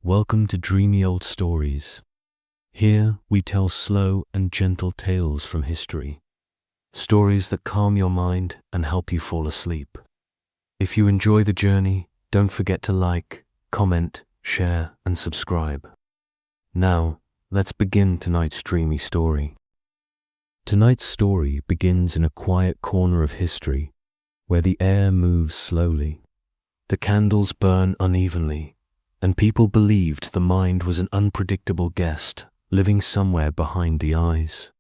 Welcome to Dreamy Old Stories. Here we tell slow and gentle tales from history. Stories that calm your mind and help you fall asleep. If you enjoy the journey, don't forget to like, comment, share, and subscribe. Now, let's begin tonight's dreamy story. Tonight's story begins in a quiet corner of history, where the air moves slowly. The candles burn unevenly, and people believed the mind was an unpredictable guest living somewhere behind the eyes.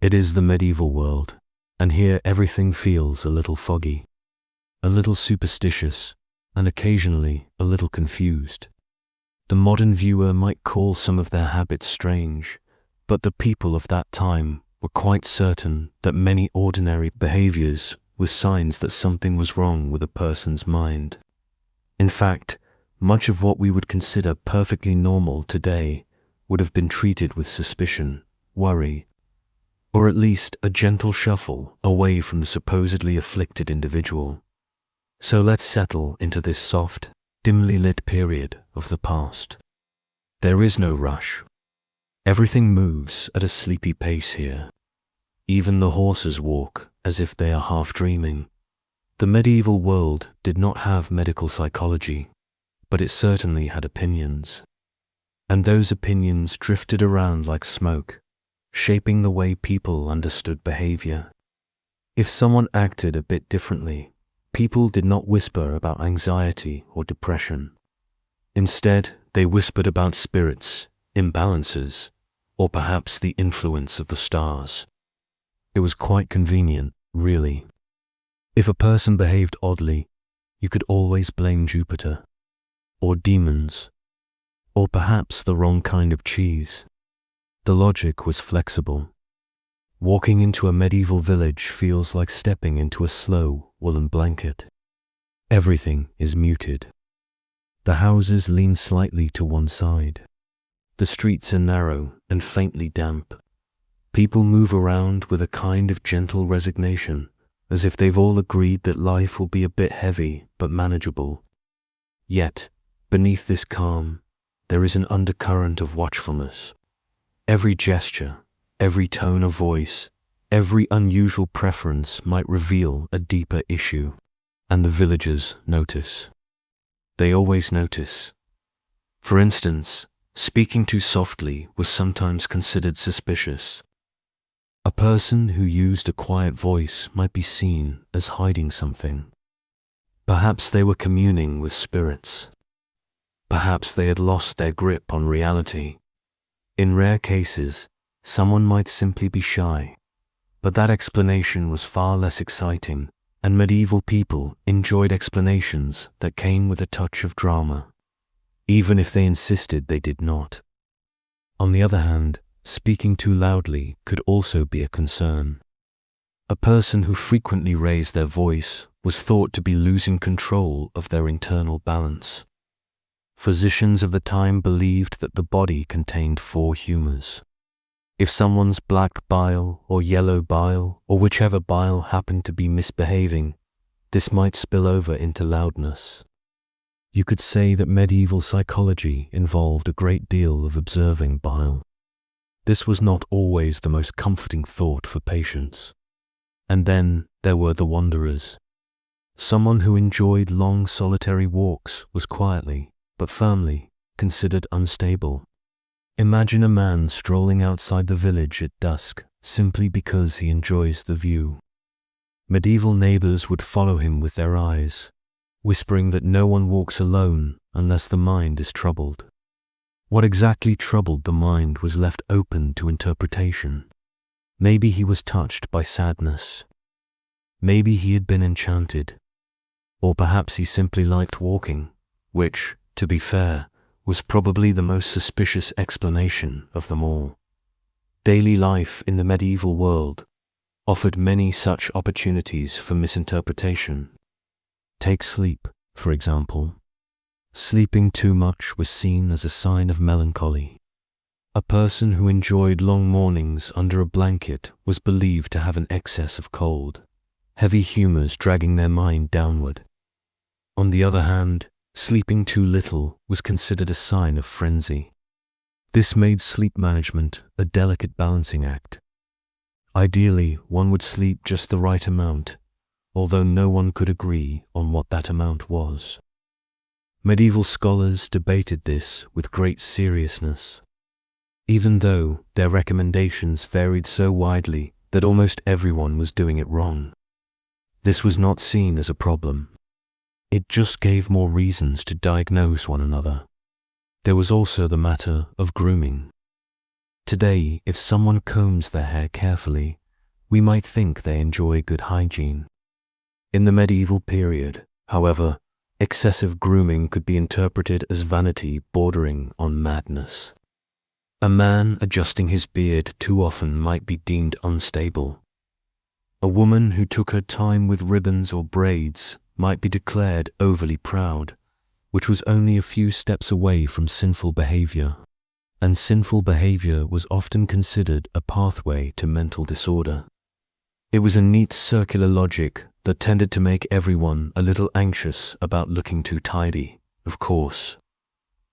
It is the medieval world, and here everything feels a little foggy, a little superstitious, and occasionally a little confused. The modern viewer might call some of their habits strange, but the people of that time were quite certain that many ordinary behaviors were signs that something was wrong with a person's mind. In fact, much of what we would consider perfectly normal today would have been treated with suspicion, worry, or at least a gentle shuffle away from the supposedly afflicted individual. So let's settle into this soft, dimly lit period of the past. There is no rush. Everything moves at a sleepy pace here. Even the horses walk as if they are half dreaming. The medieval world did not have medical psychology, but it certainly had opinions. And those opinions drifted around like smoke, shaping the way people understood behavior. If someone acted a bit differently, people did not whisper about anxiety or depression. Instead, they whispered about spirits, imbalances, or perhaps the influence of the stars. It was quite convenient, really. If a person behaved oddly, you could always blame Jupiter, or demons, or perhaps the wrong kind of cheese. The logic was flexible. Walking into a medieval village feels like stepping into a slow woolen blanket. Everything is muted. The houses lean slightly to one side. The streets are narrow and faintly damp. People move around with a kind of gentle resignation, as if they've all agreed that life will be a bit heavy but manageable. Yet, beneath this calm, there is an undercurrent of watchfulness. Every gesture, every tone of voice, every unusual preference might reveal a deeper issue, and the villagers notice. They always notice. For instance, speaking too softly was sometimes considered suspicious. A person who used a quiet voice might be seen as hiding something. Perhaps they were communing with spirits. Perhaps they had lost their grip on reality. In rare cases, someone might simply be shy, but that explanation was far less exciting, and medieval people enjoyed explanations that came with a touch of drama, even if they insisted they did not. On the other hand, speaking too loudly could also be a concern. A person who frequently raised their voice was thought to be losing control of their internal balance. Physicians of the time believed that the body contained four humors. If someone's black bile or yellow bile or whichever bile happened to be misbehaving, this might spill over into loudness. You could say that medieval psychology involved a great deal of observing bile. This was not always the most comforting thought for patients. And then there were the wanderers. Someone who enjoyed long solitary walks was quietly, but firmly, considered unstable. Imagine a man strolling outside the village at dusk simply because he enjoys the view. Medieval neighbors would follow him with their eyes, whispering that no one walks alone unless the mind is troubled. What exactly troubled the mind was left open to interpretation. Maybe he was touched by sadness. Maybe he had been enchanted. Or perhaps he simply liked walking, which, to be fair, was probably the most suspicious explanation of them all. Daily life in the medieval world offered many such opportunities for misinterpretation. Take sleep, for example. Sleeping too much was seen as a sign of melancholy. A person who enjoyed long mornings under a blanket was believed to have an excess of cold, heavy humors dragging their mind downward. On the other hand, Sleeping too little was considered a sign of frenzy. This made sleep management a delicate balancing act. Ideally, one would sleep just the right amount, although no one could agree on what that amount was. Medieval scholars debated this with great seriousness, even though their recommendations varied so widely that almost everyone was doing it wrong. This was not seen as a problem. It just gave more reasons to diagnose one another. There was also the matter of grooming. Today, if someone combs their hair carefully, we might think they enjoy good hygiene. In the medieval period, however, excessive grooming could be interpreted as vanity bordering on madness. A man adjusting his beard too often might be deemed unstable. A woman who took her time with ribbons or braids might be declared overly proud, which was only a few steps away from sinful behavior. And sinful behavior was often considered a pathway to mental disorder. It was a neat circular logic that tended to make everyone a little anxious about looking too tidy, of course.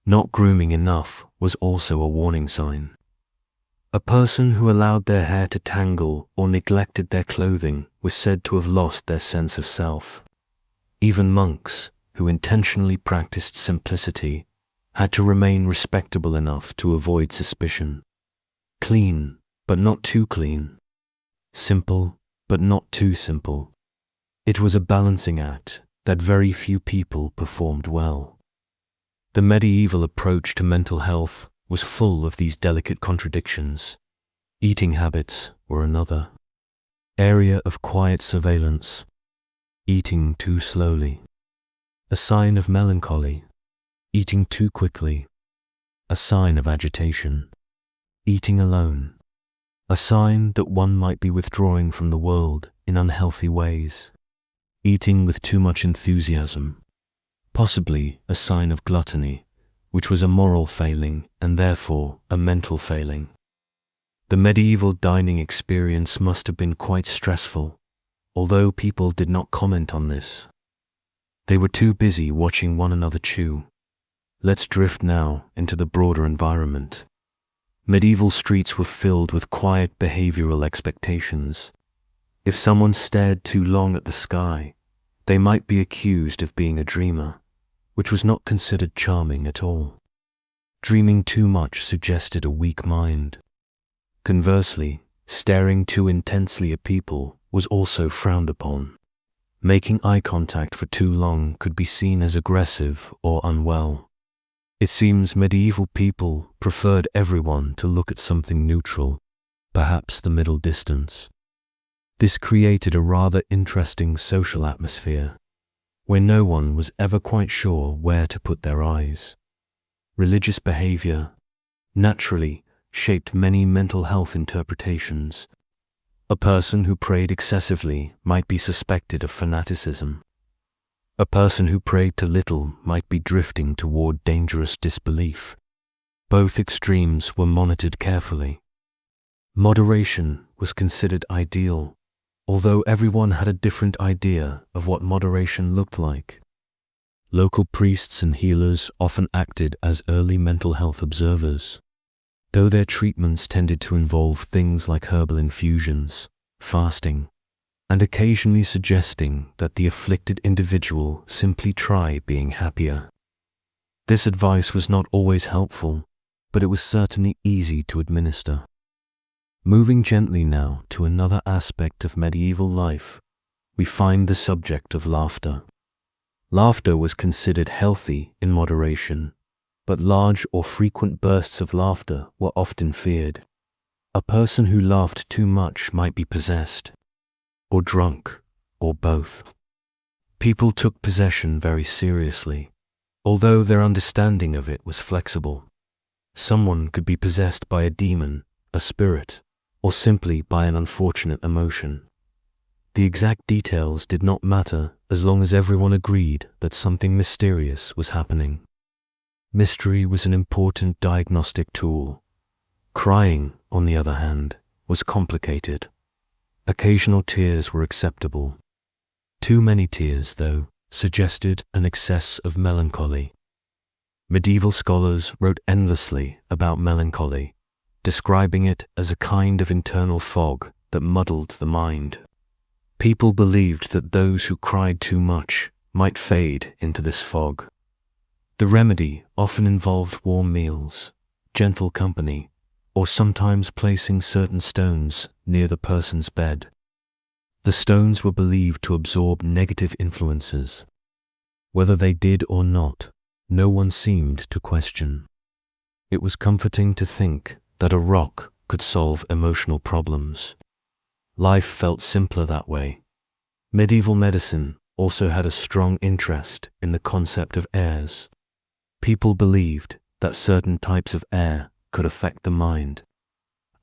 Not grooming enough was also a warning sign. A person who allowed their hair to tangle or neglected their clothing was said to have lost their sense of self. Even monks, who intentionally practiced simplicity, had to remain respectable enough to avoid suspicion. Clean, but not too clean. Simple, but not too simple. It was a balancing act that very few people performed well. The medieval approach to mental health was full of these delicate contradictions. Eating habits were another. Area of quiet surveillance. Eating too slowly. A sign of melancholy. Eating too quickly. A sign of agitation. Eating alone. A sign that one might be withdrawing from the world in unhealthy ways. Eating with too much enthusiasm. Possibly a sign of gluttony, which was a moral failing and therefore a mental failing. The medieval dining experience must have been quite stressful, although people did not comment on this. They were too busy watching one another chew. Let's drift now into the broader environment. Medieval streets were filled with quiet behavioral expectations. If someone stared too long at the sky, they might be accused of being a dreamer, which was not considered charming at all. Dreaming too much suggested a weak mind. Conversely, staring too intensely at people was also frowned upon. Making eye contact for too long could be seen as aggressive or unwell. It seems medieval people preferred everyone to look at something neutral, perhaps the middle distance. This created a rather interesting social atmosphere, where no one was ever quite sure where to put their eyes. Religious behavior, naturally, shaped many mental health interpretations. A person who prayed excessively might be suspected of fanaticism. A person who prayed too little might be drifting toward dangerous disbelief. Both extremes were monitored carefully. Moderation was considered ideal, although everyone had a different idea of what moderation looked like. Local priests and healers often acted as early mental health observers, though their treatments tended to involve things like herbal infusions, fasting, and occasionally suggesting that the afflicted individual simply try being happier. This advice was not always helpful, but it was certainly easy to administer. Moving gently now to another aspect of medieval life, we find the subject of laughter. Laughter was considered healthy in moderation, but large or frequent bursts of laughter were often feared. A person who laughed too much might be possessed, or drunk, or both. People took possession very seriously, although their understanding of it was flexible. Someone could be possessed by a demon, a spirit, or simply by an unfortunate emotion. The exact details did not matter as long as everyone agreed that something mysterious was happening. Mystery was an important diagnostic tool. Crying, on the other hand, was complicated. Occasional tears were acceptable. Too many tears, though, suggested an excess of melancholy. Medieval scholars wrote endlessly about melancholy, describing it as a kind of internal fog that muddled the mind. People believed that those who cried too much might fade into this fog. The remedy often involved warm meals, gentle company, or sometimes placing certain stones near the person's bed. The stones were believed to absorb negative influences. Whether they did or not, no one seemed to question. It was comforting to think that a rock could solve emotional problems. Life felt simpler that way. Medieval medicine also had a strong interest in the concept of airs. People believed that certain types of air could affect the mind.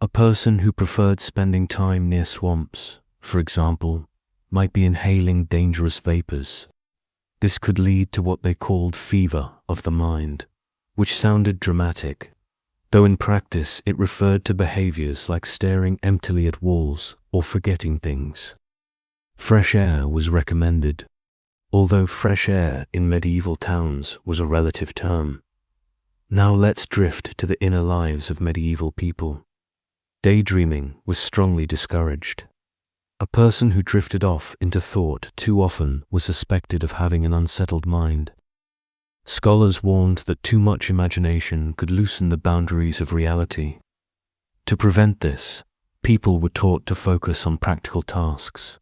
A person who preferred spending time near swamps, for example, might be inhaling dangerous vapors. This could lead to what they called fever of the mind, which sounded dramatic, though in practice it referred to behaviors like staring emptily at walls or forgetting things. Fresh air was recommended, although fresh air in medieval towns was a relative term. Now let's drift to the inner lives of medieval people. Daydreaming was strongly discouraged. A person who drifted off into thought too often was suspected of having an unsettled mind. Scholars warned that too much imagination could loosen the boundaries of reality. To prevent this, people were taught to focus on practical tasks.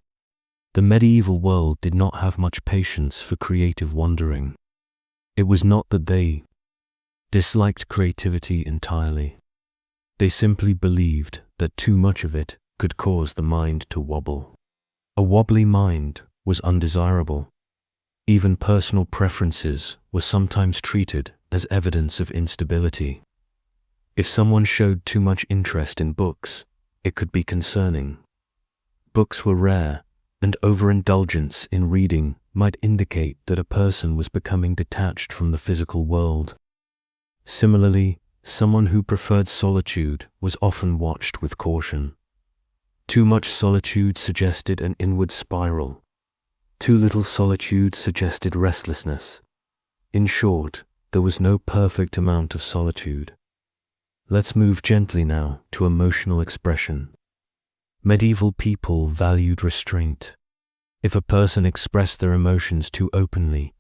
The medieval world did not have much patience for creative wandering. It was not that they disliked creativity entirely. They simply believed that too much of it could cause the mind to wobble. A wobbly mind was undesirable. Even personal preferences were sometimes treated as evidence of instability. If someone showed too much interest in books, it could be concerning. Books were rare, and overindulgence in reading might indicate that a person was becoming detached from the physical world. Similarly, someone who preferred solitude was often watched with caution. Too much solitude suggested an inward spiral. Too little solitude suggested restlessness. In short, there was no perfect amount of solitude. Let's move gently now to emotional expression. Medieval people valued restraint. If a person expressed their emotions too openly,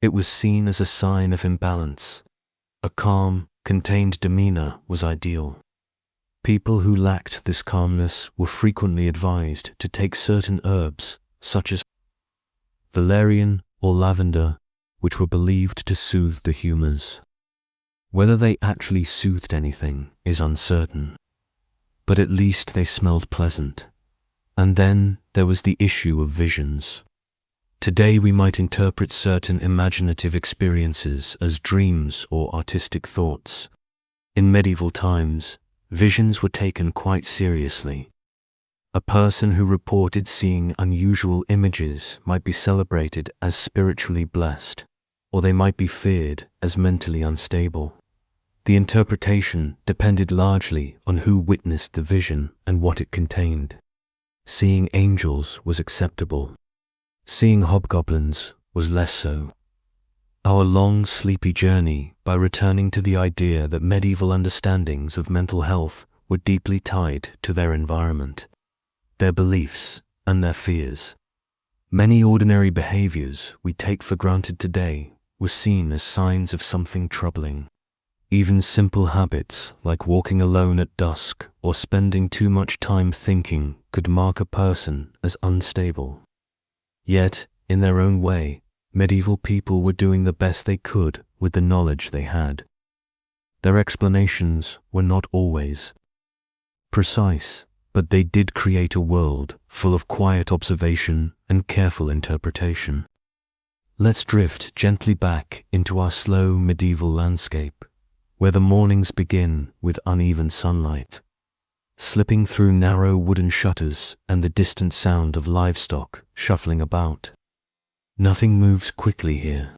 it was seen as a sign of imbalance. A calm, contained demeanor was ideal. People who lacked this calmness were frequently advised to take certain herbs, such as valerian or lavender, which were believed to soothe the humors. Whether they actually soothed anything is uncertain, but at least they smelled pleasant. And then there was the issue of visions. Today we might interpret certain imaginative experiences as dreams or artistic thoughts. In medieval times, visions were taken quite seriously. A person who reported seeing unusual images might be celebrated as spiritually blessed, or they might be feared as mentally unstable. The interpretation depended largely on who witnessed the vision and what it contained. Seeing angels was acceptable. Seeing hobgoblins was less so. Our long, sleepy journey by returning to the idea that medieval understandings of mental health were deeply tied to their environment, their beliefs, and their fears. Many ordinary behaviors we take for granted today were seen as signs of something troubling. Even simple habits like walking alone at dusk or spending too much time thinking could mark a person as unstable. Yet, in their own way, medieval people were doing the best they could with the knowledge they had. Their explanations were not always precise, but they did create a world full of quiet observation and careful interpretation. Let's drift gently back into our slow medieval landscape, where the mornings begin with uneven sunlight, slipping through narrow wooden shutters and the distant sound of livestock shuffling about. Nothing moves quickly here.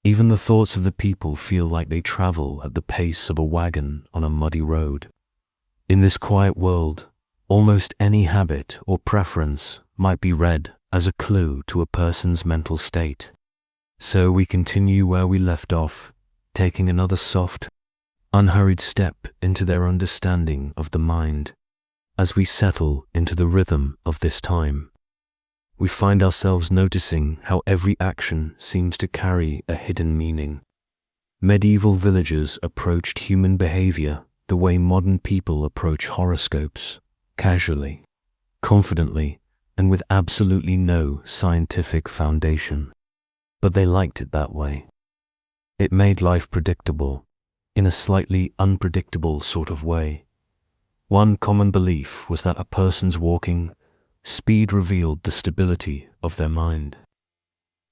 Even the thoughts of the people feel like they travel at the pace of a wagon on a muddy road. In this quiet world, almost any habit or preference might be read as a clue to a person's mental state. So we continue where we left off, taking another soft, unhurried step into their understanding of the mind. As we settle into the rhythm of this time, we find ourselves noticing how every action seems to carry a hidden meaning. Medieval villagers approached human behavior the way modern people approach horoscopes, casually, confidently, and with absolutely no scientific foundation. But they liked it that way. It made life predictable, in a slightly unpredictable sort of way. One common belief was that a person's walking speed revealed the stability of their mind.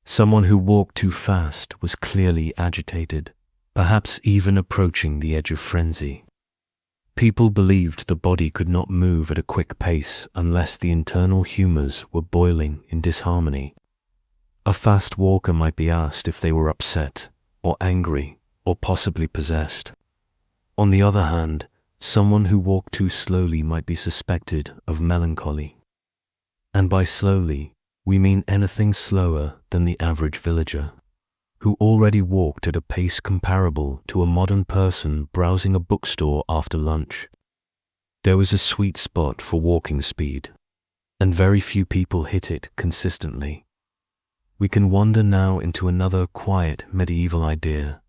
Someone who walked too fast was clearly agitated, perhaps even approaching the edge of frenzy. People believed the body could not move at a quick pace unless the internal humors were boiling in disharmony. A fast walker might be asked if they were upset, or angry, or possibly possessed. On the other hand, someone who walked too slowly might be suspected of melancholy. And by slowly, we mean anything slower than the average villager, who already walked at a pace comparable to a modern person browsing a bookstore after lunch. There was a sweet spot for walking speed, and very few people hit it consistently. We can wander now into another quiet medieval idea,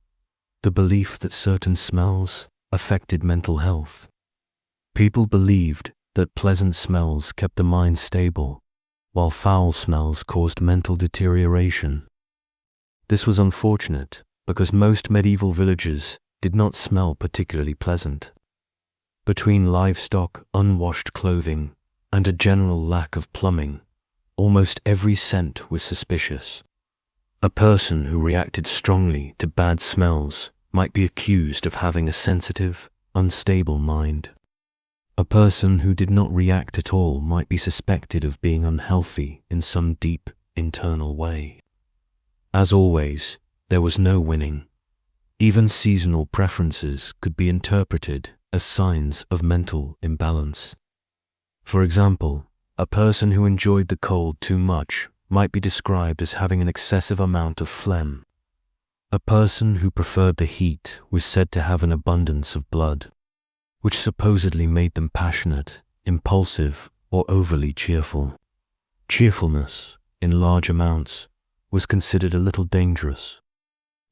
the belief that certain smells affected mental health. People believed that pleasant smells kept the mind stable, while foul smells caused mental deterioration. This was unfortunate because most medieval villages did not smell particularly pleasant. Between livestock, unwashed clothing, and a general lack of plumbing, almost every scent was suspicious. A person who reacted strongly to bad smells might be accused of having a sensitive, unstable mind. A person who did not react at all might be suspected of being unhealthy in some deep, internal way. As always, there was no winning. Even seasonal preferences could be interpreted as signs of mental imbalance. For example, a person who enjoyed the cold too much might be described as having an excessive amount of phlegm. A person who preferred the heat was said to have an abundance of blood, which supposedly made them passionate, impulsive, or overly cheerful. Cheerfulness, in large amounts, was considered a little dangerous.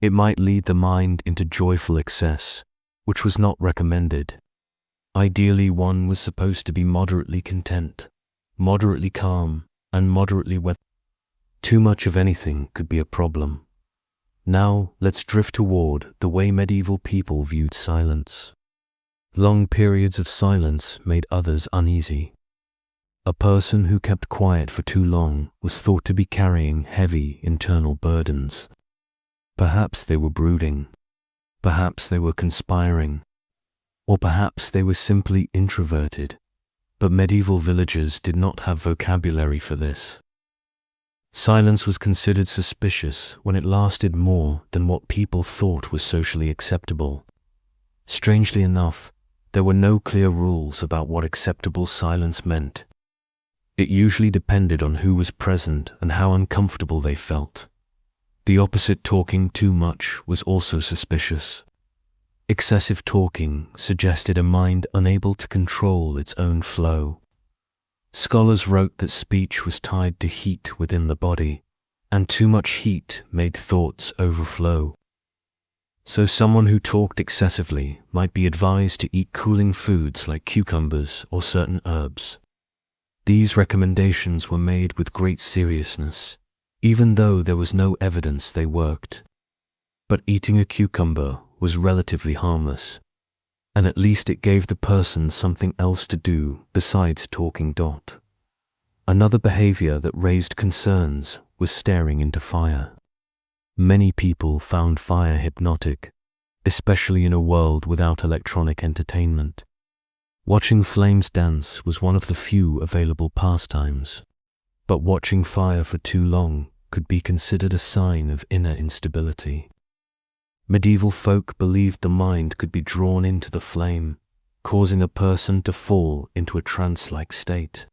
It might lead the mind into joyful excess, which was not recommended. Ideally, one was supposed to be moderately content, moderately calm, and moderately wet. Too much of anything could be a problem. Now, let's drift toward the way medieval people viewed silence. Long periods of silence made others uneasy. A person who kept quiet for too long was thought to be carrying heavy internal burdens. Perhaps they were brooding. Perhaps they were conspiring. Or perhaps they were simply introverted. But medieval villagers did not have vocabulary for this. Silence was considered suspicious when it lasted more than what people thought was socially acceptable. Strangely enough, there were no clear rules about what acceptable silence meant. It usually depended on who was present and how uncomfortable they felt. The opposite, talking too much, was also suspicious. Excessive talking suggested a mind unable to control its own flow. Scholars wrote that speech was tied to heat within the body, and too much heat made thoughts overflow. So someone who talked excessively might be advised to eat cooling foods like cucumbers or certain herbs. These recommendations were made with great seriousness, even though there was no evidence they worked. But eating a cucumber was relatively harmless, and at least it gave the person something else to do besides talking. Another behavior that raised concerns was staring into fire. Many people found fire hypnotic, especially in a world without electronic entertainment. Watching flames dance was one of the few available pastimes, but watching fire for too long could be considered a sign of inner instability. Medieval folk believed the mind could be drawn into the flame, causing a person to fall into a trance-like state.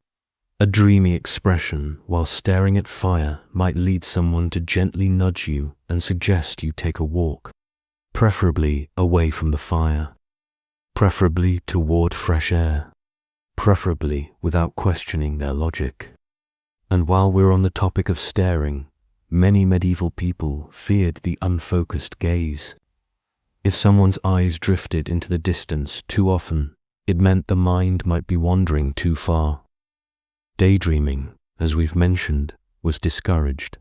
A dreamy expression while staring at fire might lead someone to gently nudge you and suggest you take a walk, preferably away from the fire, preferably toward fresh air, preferably without questioning their logic. And while we're on the topic of staring, many medieval people feared the unfocused gaze. If someone's eyes drifted into the distance too often, it meant the mind might be wandering too far. Daydreaming, as we've mentioned, was discouraged.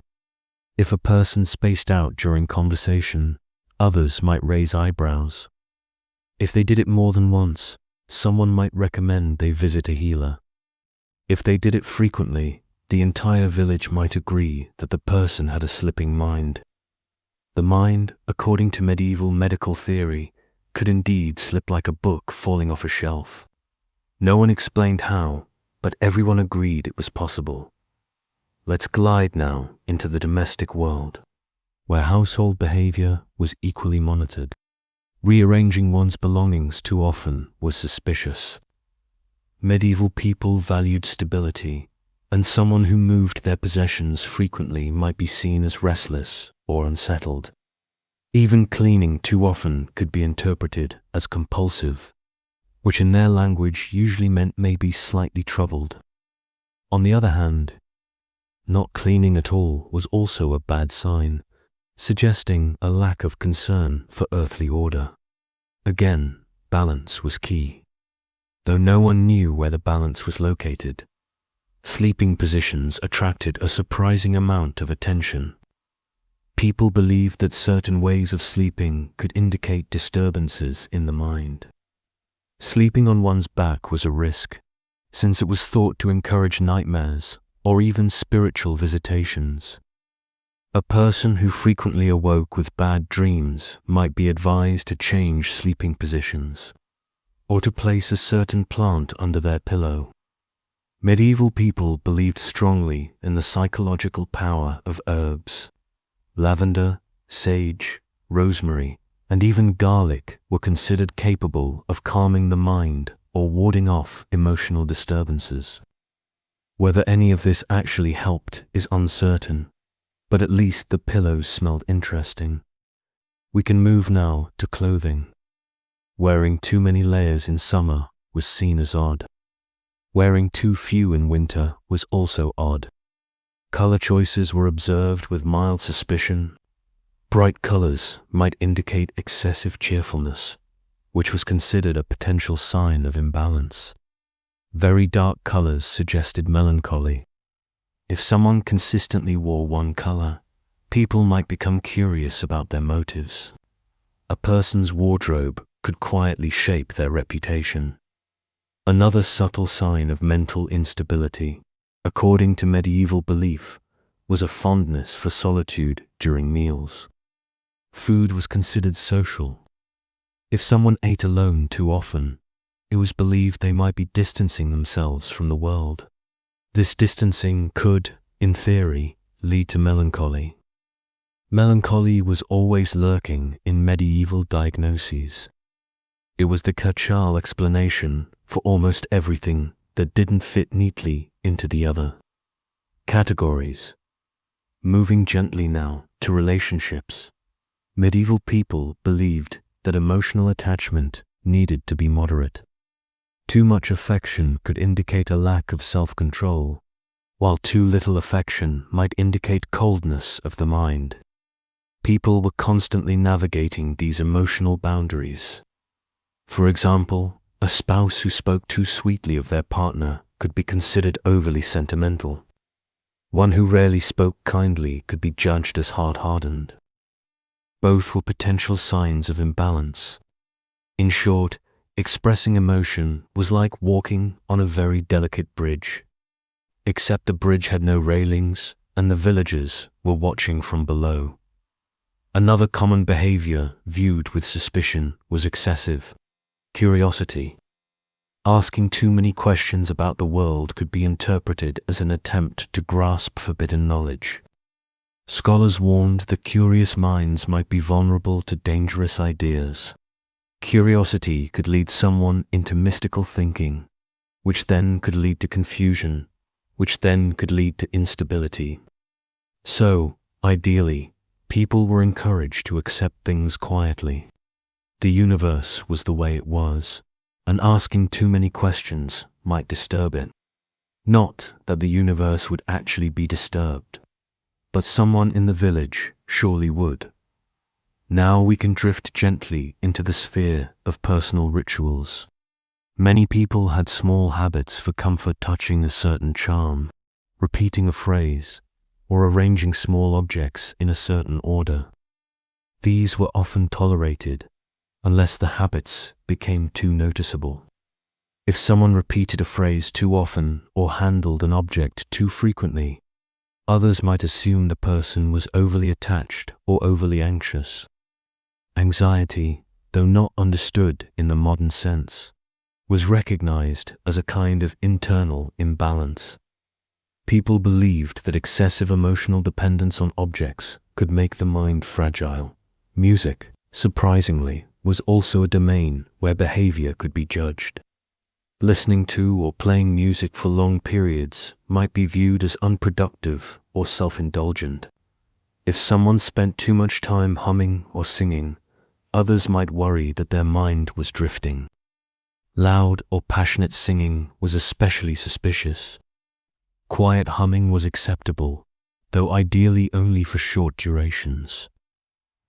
If a person spaced out during conversation, others might raise eyebrows. If they did it more than once, someone might recommend they visit a healer. If they did it frequently, the entire village might agree that the person had a slipping mind. The mind, according to medieval medical theory, could indeed slip like a book falling off a shelf. No one explained how, but everyone agreed it was possible. Let's glide now into the domestic world, where household behavior was equally monitored. Rearranging one's belongings too often was suspicious. Medieval people valued stability, and someone who moved their possessions frequently might be seen as restless or unsettled. Even cleaning too often could be interpreted as compulsive, which in their language usually meant maybe slightly troubled. On the other hand, not cleaning at all was also a bad sign, suggesting a lack of concern for earthly order. Again, balance was key. Though no one knew where the balance was located, sleeping positions attracted a surprising amount of attention. People believed that certain ways of sleeping could indicate disturbances in the mind. Sleeping on one's back was a risk, since it was thought to encourage nightmares or even spiritual visitations. A person who frequently awoke with bad dreams might be advised to change sleeping positions, or to place a certain plant under their pillow. Medieval people believed strongly in the psychological power of herbs. Lavender, sage, rosemary, and even garlic were considered capable of calming the mind or warding off emotional disturbances. Whether any of this actually helped is uncertain, but at least the pillows smelled interesting. We can move now to clothing. Wearing too many layers in summer was seen as odd. Wearing too few in winter was also odd. Color choices were observed with mild suspicion. Bright colors might indicate excessive cheerfulness, which was considered a potential sign of imbalance. Very dark colors suggested melancholy. If someone consistently wore one color, people might become curious about their motives. A person's wardrobe could quietly shape their reputation. Another subtle sign of mental instability, according to medieval belief, was a fondness for solitude during meals. Food was considered social. If someone ate alone too often, it was believed they might be distancing themselves from the world. This distancing could, in theory, lead to melancholy. Melancholy was always lurking in medieval diagnoses. It was the catch-all explanation for almost everything that didn't fit neatly into the other. Categories. Moving gently now to relationships. Medieval people believed that emotional attachment needed to be moderate. Too much affection could indicate a lack of self-control, while too little affection might indicate coldness of the mind. People were constantly navigating these emotional boundaries. For example, a spouse who spoke too sweetly of their partner could be considered overly sentimental. One who rarely spoke kindly could be judged as hard-hardened. Both were potential signs of imbalance. In short, expressing emotion was like walking on a very delicate bridge, except the bridge had no railings and the villagers were watching from below. Another common behavior viewed with suspicion was excessive curiosity. Asking too many questions about the world could be interpreted as an attempt to grasp forbidden knowledge. Scholars warned that curious minds might be vulnerable to dangerous ideas. Curiosity could lead someone into mystical thinking, which then could lead to confusion which then could lead to instability. So, ideally, people were encouraged to accept things quietly. The universe was the way it was, and asking too many questions might disturb it. Not that the universe would actually be disturbed, but someone in the village surely would. Now we can drift gently into the sphere of personal rituals. Many people had small habits for comfort, touching a certain charm, repeating a phrase, or arranging small objects in a certain order. These were often tolerated, unless the habits became too noticeable. If someone repeated a phrase too often or handled an object too frequently, others might assume the person was overly attached or overly anxious. Anxiety, though not understood in the modern sense, was recognized as a kind of internal imbalance. People believed that excessive emotional dependence on objects could make the mind fragile. Music, surprisingly, was also a domain where behavior could be judged. Listening to or playing music for long periods might be viewed as unproductive or self-indulgent. If someone spent too much time humming or singing, others might worry that their mind was drifting. Loud or passionate singing was especially suspicious. Quiet humming was acceptable, though ideally only for short durations.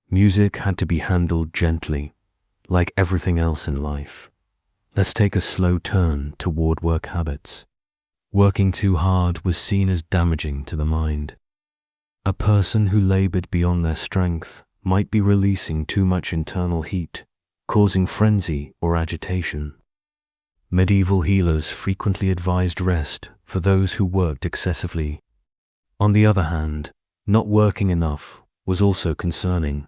Music had to be handled gently, like everything else in life. Let's take a slow turn toward work habits. Working too hard was seen as damaging to the mind. A person who labored beyond their strength might be releasing too much internal heat, causing frenzy or agitation. Medieval healers frequently advised rest for those who worked excessively. On the other hand, not working enough was also concerning.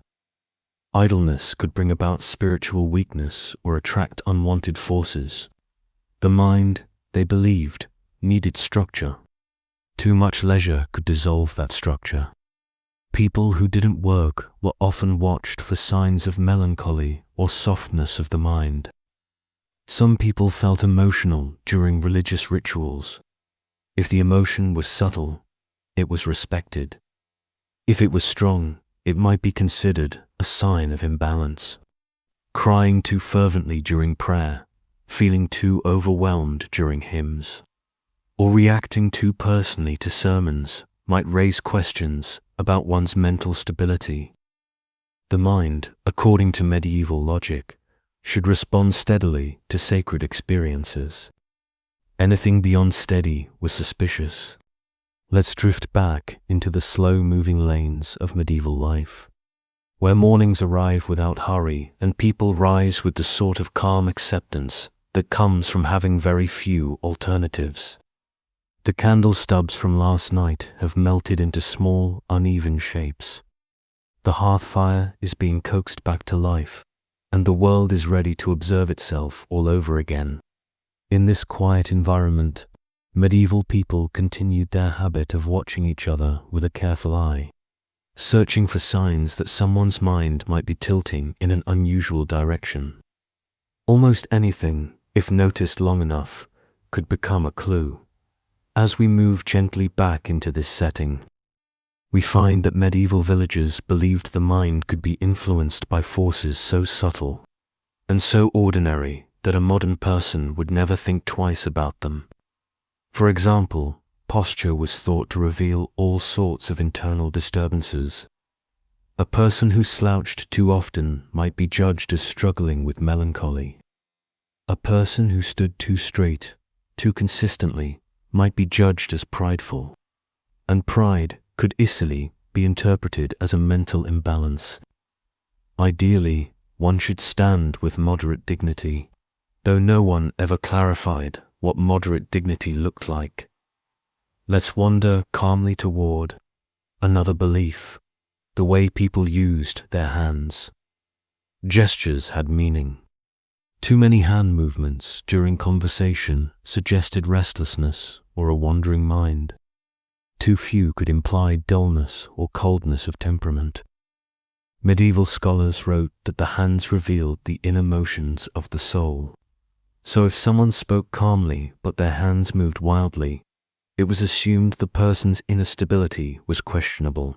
Idleness could bring about spiritual weakness or attract unwanted forces. The mind, they believed, needed structure. Too much leisure could dissolve that structure. People who didn't work were often watched for signs of melancholy or softness of the mind. Some people felt emotional during religious rituals. If the emotion was subtle, it was respected. If it was strong, it might be considered a sign of imbalance. Crying too fervently during prayer, feeling too overwhelmed during hymns, or reacting too personally to sermons might raise questions about one's mental stability. The mind, according to medieval logic, should respond steadily to sacred experiences. Anything beyond steady was suspicious. Let's drift back into the slow-moving lanes of medieval life, where mornings arrive without hurry and people rise with the sort of calm acceptance that comes from having very few alternatives. The candle stubs from last night have melted into small, uneven shapes. The hearth fire is being coaxed back to life, and the world is ready to observe itself all over again. In this quiet environment, medieval people continued their habit of watching each other with a careful eye, searching for signs that someone's mind might be tilting in an unusual direction. Almost anything, if noticed long enough, could become a clue. As we move gently back into this setting, we find that medieval villagers believed the mind could be influenced by forces so subtle and so ordinary that a modern person would never think twice about them. For example, posture was thought to reveal all sorts of internal disturbances. A person who slouched too often might be judged as struggling with melancholy. A person who stood too straight, too consistently, might be judged as prideful. And pride could easily be interpreted as a mental imbalance. Ideally, one should stand with moderate dignity, though no one ever clarified what moderate dignity looked like. Let's wander calmly toward another belief, the way people used their hands. Gestures had meaning. Too many hand movements during conversation suggested restlessness or a wandering mind. Too few could imply dullness or coldness of temperament. Medieval scholars wrote that the hands revealed the inner motions of the soul. So if someone spoke calmly but their hands moved wildly, it was assumed the person's inner stability was questionable.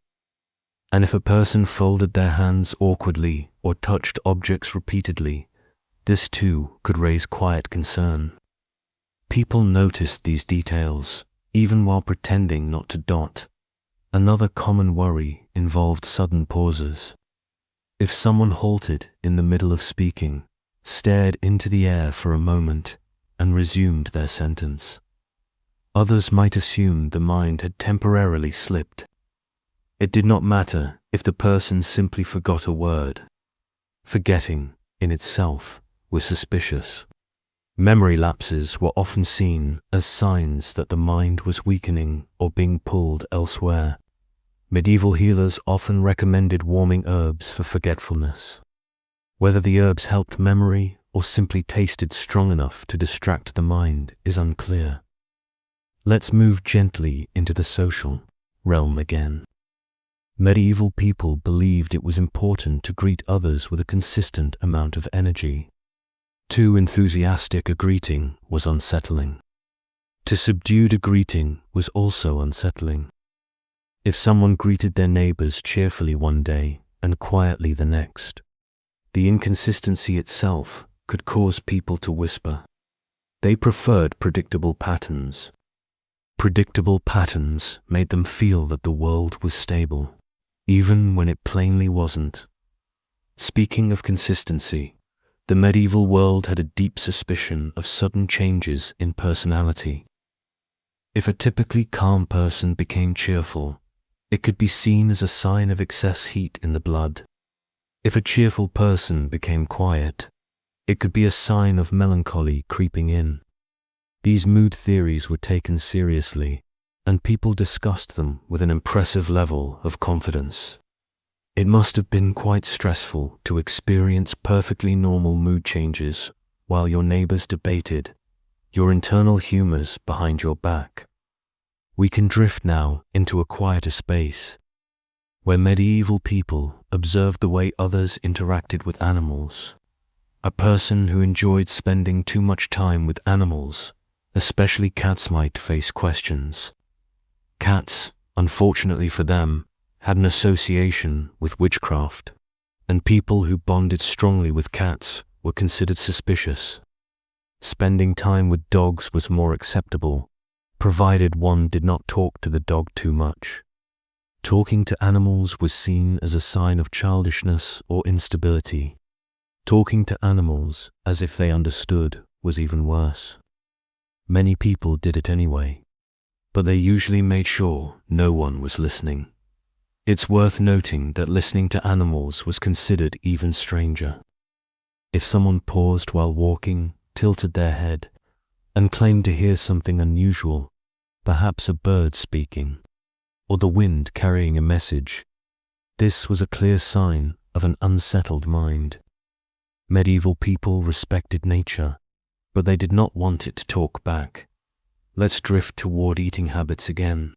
And if a person folded their hands awkwardly or touched objects repeatedly, this too could raise quiet concern. People noticed these details, even while pretending not to dot. Another common worry involved sudden pauses. If someone halted in the middle of speaking, stared into the air for a moment, and resumed their sentence, others might assume the mind had temporarily slipped. It did not matter if the person simply forgot a word. Forgetting, in itself, was suspicious. Memory lapses were often seen as signs that the mind was weakening or being pulled elsewhere. Medieval healers often recommended warming herbs for forgetfulness. Whether the herbs helped memory or simply tasted strong enough to distract the mind is unclear. Let's move gently into the social realm again. Medieval people believed it was important to greet others with a consistent amount of energy. Too enthusiastic a greeting was unsettling. Too subdued a greeting was also unsettling. If someone greeted their neighbors cheerfully one day and quietly the next, the inconsistency itself could cause people to whisper. They preferred predictable patterns. Predictable patterns made them feel that the world was stable, even when it plainly wasn't. Speaking of consistency, the medieval world had a deep suspicion of sudden changes in personality. If a typically calm person became cheerful, it could be seen as a sign of excess heat in the blood. If a cheerful person became quiet, it could be a sign of melancholy creeping in. These mood theories were taken seriously, and people discussed them with an impressive level of confidence. It must have been quite stressful to experience perfectly normal mood changes while your neighbors debated your internal humors behind your back. We can drift now into a quieter space, where medieval people observed the way others interacted with animals. A person who enjoyed spending too much time with animals, especially cats, might face questions. Cats, unfortunately for them, had an association with witchcraft, and people who bonded strongly with cats were considered suspicious. Spending time with dogs was more acceptable, provided one did not talk to the dog too much. Talking to animals was seen as a sign of childishness or instability. Talking to animals as if they understood was even worse. Many people did it anyway, but they usually made sure no one was listening. It's worth noting that listening to animals was considered even stranger. If someone paused while walking, tilted their head, and claimed to hear something unusual, perhaps a bird speaking, or the wind carrying a message, this was a clear sign of an unsettled mind. Medieval people respected nature, but they did not want it to talk back. Let's drift toward eating habits again.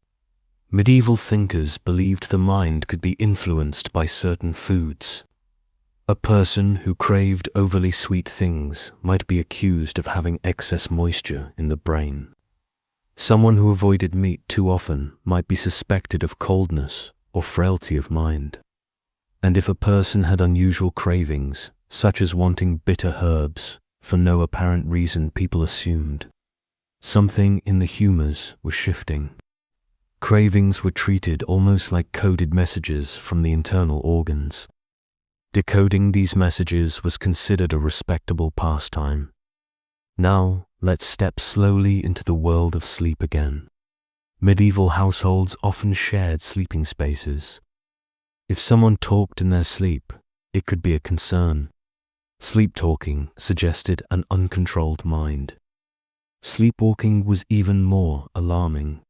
Medieval thinkers believed the mind could be influenced by certain foods. A person who craved overly sweet things might be accused of having excess moisture in the brain. Someone who avoided meat too often might be suspected of coldness or frailty of mind. And if a person had unusual cravings, such as wanting bitter herbs, for no apparent reason, people assumed something in the humors was shifting. Cravings were treated almost like coded messages from the internal organs. Decoding these messages was considered a respectable pastime. Now, let's step slowly into the world of sleep again. Medieval households often shared sleeping spaces. If someone talked in their sleep, it could be a concern. Sleep talking suggested an uncontrolled mind. Sleepwalking was even more alarming.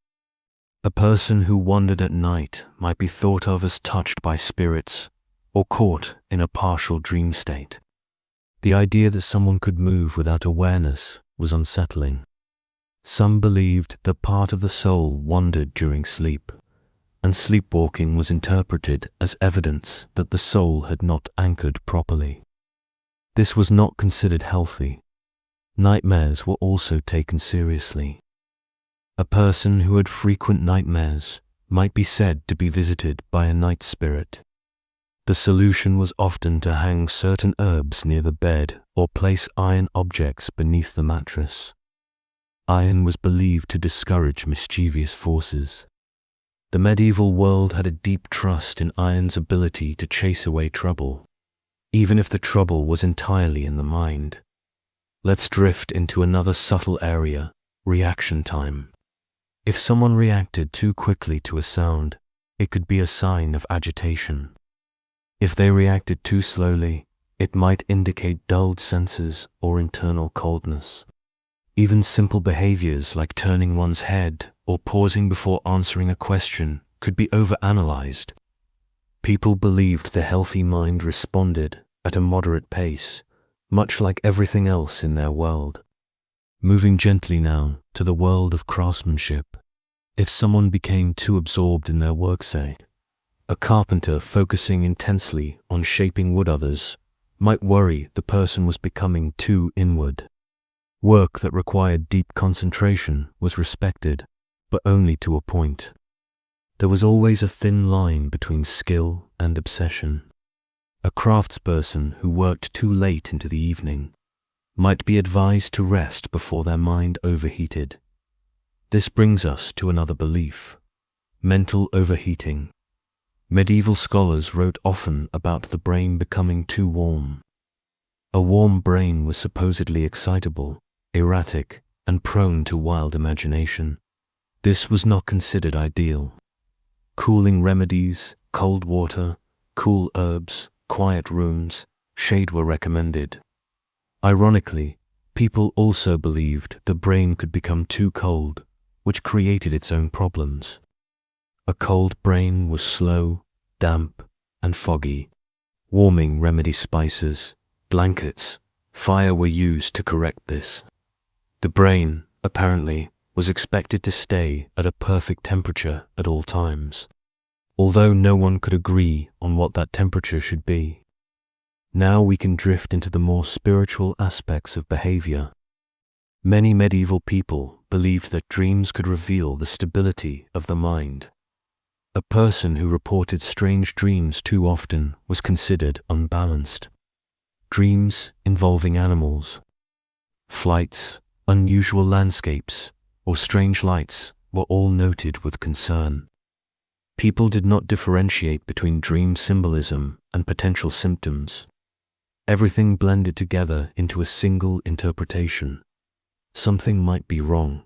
A person who wandered at night might be thought of as touched by spirits or caught in a partial dream state. The idea that someone could move without awareness was unsettling. Some believed that part of the soul wandered during sleep, and sleepwalking was interpreted as evidence that the soul had not anchored properly. This was not considered healthy. Nightmares were also taken seriously. A person who had frequent nightmares might be said to be visited by a night spirit. The solution was often to hang certain herbs near the bed or place iron objects beneath the mattress. Iron was believed to discourage mischievous forces. The medieval world had a deep trust in iron's ability to chase away trouble, even if the trouble was entirely in the mind. Let's drift into another subtle area, reaction time. If someone reacted too quickly to a sound, it could be a sign of agitation. If they reacted too slowly, it might indicate dulled senses or internal coldness. Even simple behaviors like turning one's head or pausing before answering a question could be overanalyzed. People believed the healthy mind responded at a moderate pace, much like everything else in their world. Moving gently now to the world of craftsmanship. If someone became too absorbed in their work, say, a carpenter focusing intensely on shaping wood, others might worry the person was becoming too inward. Work that required deep concentration was respected, but only to a point. There was always a thin line between skill and obsession. A craftsperson who worked too late into the evening might be advised to rest before their mind overheated. This brings us to another belief: mental overheating. Medieval scholars wrote often about the brain becoming too warm. A warm brain was supposedly excitable, erratic, and prone to wild imagination. This was not considered ideal. Cooling remedies, cold water, cool herbs, quiet rooms, shade were recommended. Ironically, people also believed the brain could become too cold, which created its own problems. A cold brain was slow, damp, and foggy. Warming remedy spices, blankets, fire were used to correct this. The brain, apparently, was expected to stay at a perfect temperature at all times, although no one could agree on what that temperature should be. Now we can drift into the more spiritual aspects of behavior. Many medieval people believed that dreams could reveal the stability of the mind. A person who reported strange dreams too often was considered unbalanced. Dreams involving animals, flights, unusual landscapes, or strange lights were all noted with concern. People did not differentiate between dream symbolism and potential symptoms. Everything blended together into a single interpretation. Something might be wrong.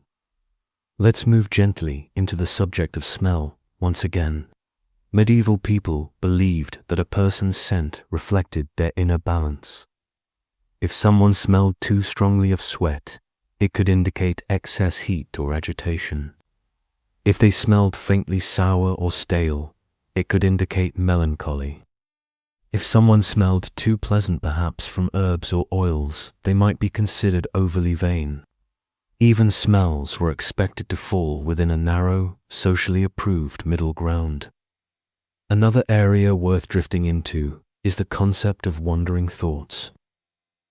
Let's move gently into the subject of smell once again. Medieval people believed that a person's scent reflected their inner balance. If someone smelled too strongly of sweat, it could indicate excess heat or agitation. If they smelled faintly sour or stale, it could indicate melancholy. If someone smelled too pleasant, perhaps from herbs or oils, they might be considered overly vain. Even smells were expected to fall within a narrow, socially approved middle ground. Another area worth drifting into is the concept of wandering thoughts.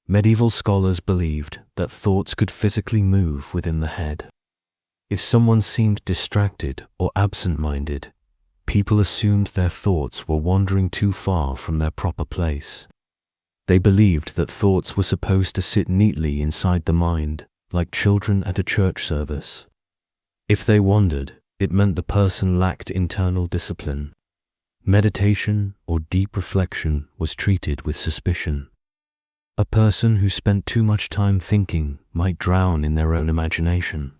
Medieval scholars believed that thoughts could physically move within the head. If someone seemed distracted or absent-minded, people assumed their thoughts were wandering too far from their proper place. They believed that thoughts were supposed to sit neatly inside the mind, like children at a church service. If they wandered, it meant the person lacked internal discipline. Meditation or deep reflection was treated with suspicion. A person who spent too much time thinking might drown in their own imagination.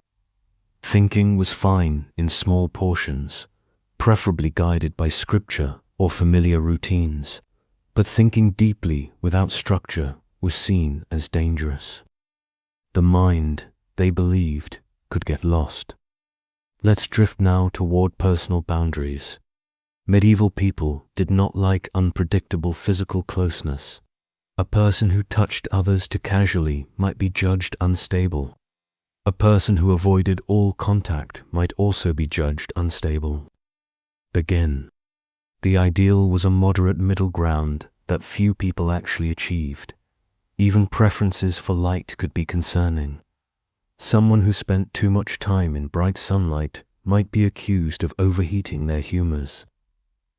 Thinking was fine in small portions, preferably guided by scripture or familiar routines, but thinking deeply without structure was seen as dangerous. The mind, they believed, could get lost. Let's drift now toward personal boundaries. Medieval people did not like unpredictable physical closeness. A person who touched others too casually might be judged unstable. A person who avoided all contact might also be judged unstable. Again, the ideal was a moderate middle ground that few people actually achieved. Even preferences for light could be concerning. Someone who spent too much time in bright sunlight might be accused of overheating their humors.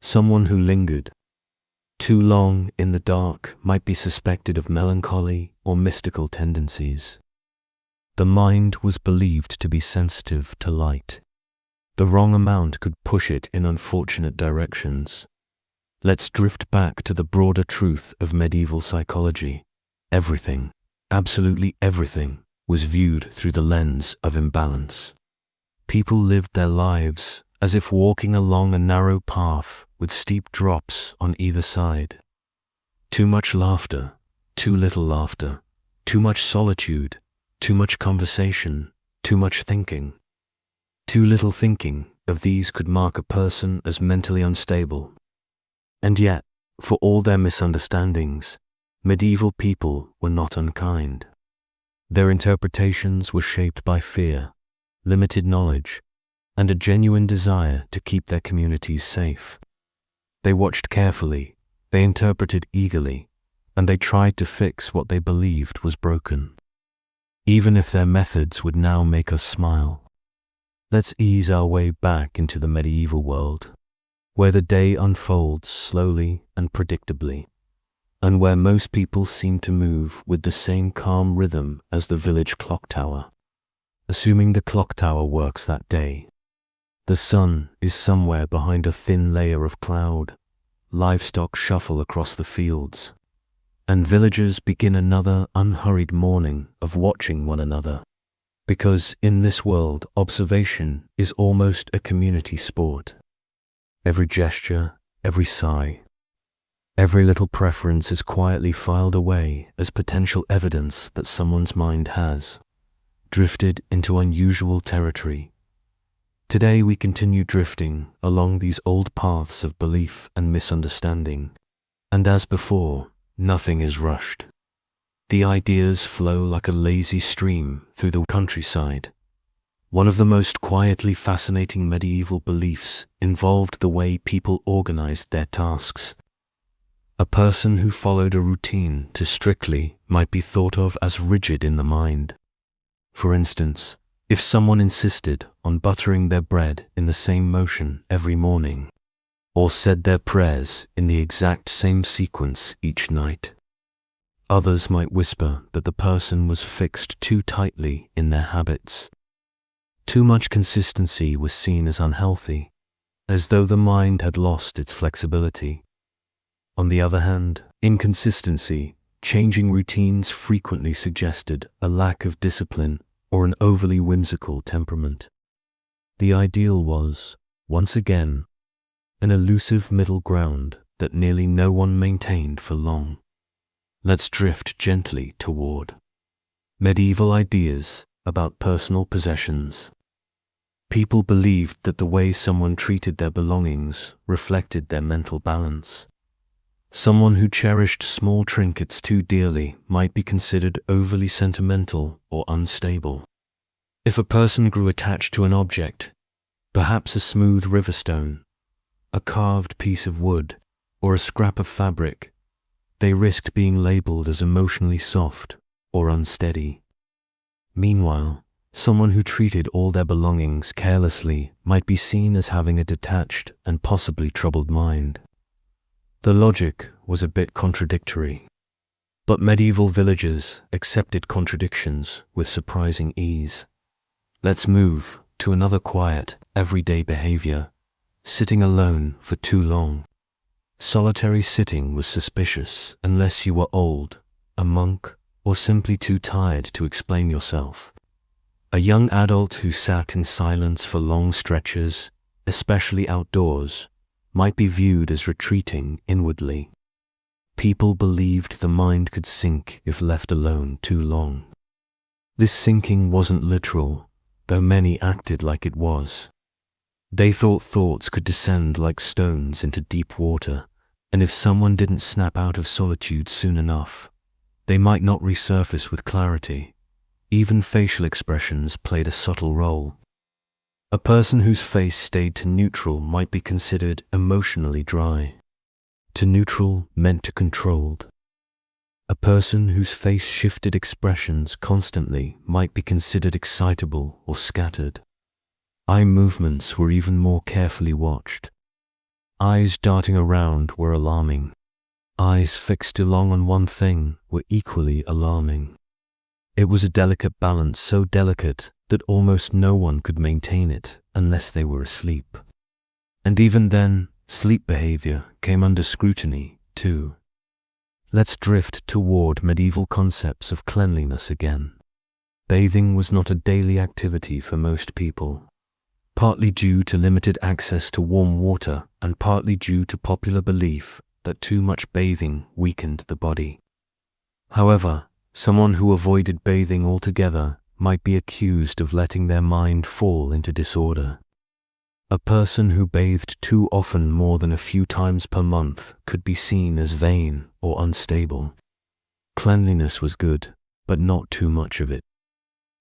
Someone who lingered too long in the dark might be suspected of melancholy or mystical tendencies. The mind was believed to be sensitive to light. The wrong amount could push it in unfortunate directions. Let's drift back to the broader truth of medieval psychology. Everything, absolutely everything, was viewed through the lens of imbalance. People lived their lives as if walking along a narrow path with steep drops on either side. Too much laughter, too little laughter, too much solitude, too much conversation, too much thinking. Too little thinking of these could mark a person as mentally unstable. And yet, for all their misunderstandings, medieval people were not unkind. Their interpretations were shaped by fear, limited knowledge, and a genuine desire to keep their communities safe. They watched carefully, they interpreted eagerly, and they tried to fix what they believed was broken. Even if their methods would now make us smile. Let's ease our way back into the medieval world, where the day unfolds slowly and predictably, and where most people seem to move with the same calm rhythm as the village clock tower. Assuming the clock tower works that day, the sun is somewhere behind a thin layer of cloud, livestock shuffle across the fields, and villagers begin another unhurried morning of watching one another. Because in this world, observation is almost a community sport. Every gesture, every sigh, every little preference is quietly filed away as potential evidence that someone's mind has drifted into unusual territory. Today we continue drifting along these old paths of belief and misunderstanding, and as before, nothing is rushed. The ideas flow like a lazy stream through the countryside. One of the most quietly fascinating medieval beliefs involved the way people organized their tasks. A person who followed a routine too strictly might be thought of as rigid in the mind. For instance, if someone insisted on buttering their bread in the same motion every morning, or said their prayers in the exact same sequence each night, others might whisper that the person was fixed too tightly in their habits. Too much consistency was seen as unhealthy, as though the mind had lost its flexibility. On the other hand, inconsistency, changing routines frequently suggested a lack of discipline or an overly whimsical temperament. The ideal was, once again, an elusive middle ground that nearly no one maintained for long. Let's drift gently toward medieval ideas about personal possessions. People believed that the way someone treated their belongings reflected their mental balance. Someone who cherished small trinkets too dearly might be considered overly sentimental or unstable. If a person grew attached to an object, perhaps a smooth river stone, a carved piece of wood, or a scrap of fabric, they risked being labeled as emotionally soft or unsteady. Meanwhile, someone who treated all their belongings carelessly might be seen as having a detached and possibly troubled mind. The logic was a bit contradictory, but medieval villagers accepted contradictions with surprising ease. Let's move to another quiet, everyday behavior: sitting alone for too long. Solitary sitting was suspicious unless you were old, a monk, or simply too tired to explain yourself. A young adult who sat in silence for long stretches, especially outdoors, might be viewed as retreating inwardly. People believed the mind could sink if left alone too long. This sinking wasn't literal, though many acted like it was. They thought thoughts could descend like stones into deep water, and if someone didn't snap out of solitude soon enough, they might not resurface with clarity. Even facial expressions played a subtle role. A person whose face stayed to neutral might be considered emotionally dry. To neutral meant to controlled. A person whose face shifted expressions constantly might be considered excitable or scattered. Eye movements were even more carefully watched. Eyes darting around were alarming. Eyes fixed too long on one thing were equally alarming. It was a delicate balance, so delicate that almost no one could maintain it unless they were asleep. And even then, sleep behavior came under scrutiny too. Let's drift toward medieval concepts of cleanliness again. Bathing was not a daily activity for most people, partly due to limited access to warm water and partly due to popular belief that too much bathing weakened the body. However, someone who avoided bathing altogether might be accused of letting their mind fall into disorder. A person who bathed too often, more than a few times per month, could be seen as vain or unstable. Cleanliness was good, but not too much of it.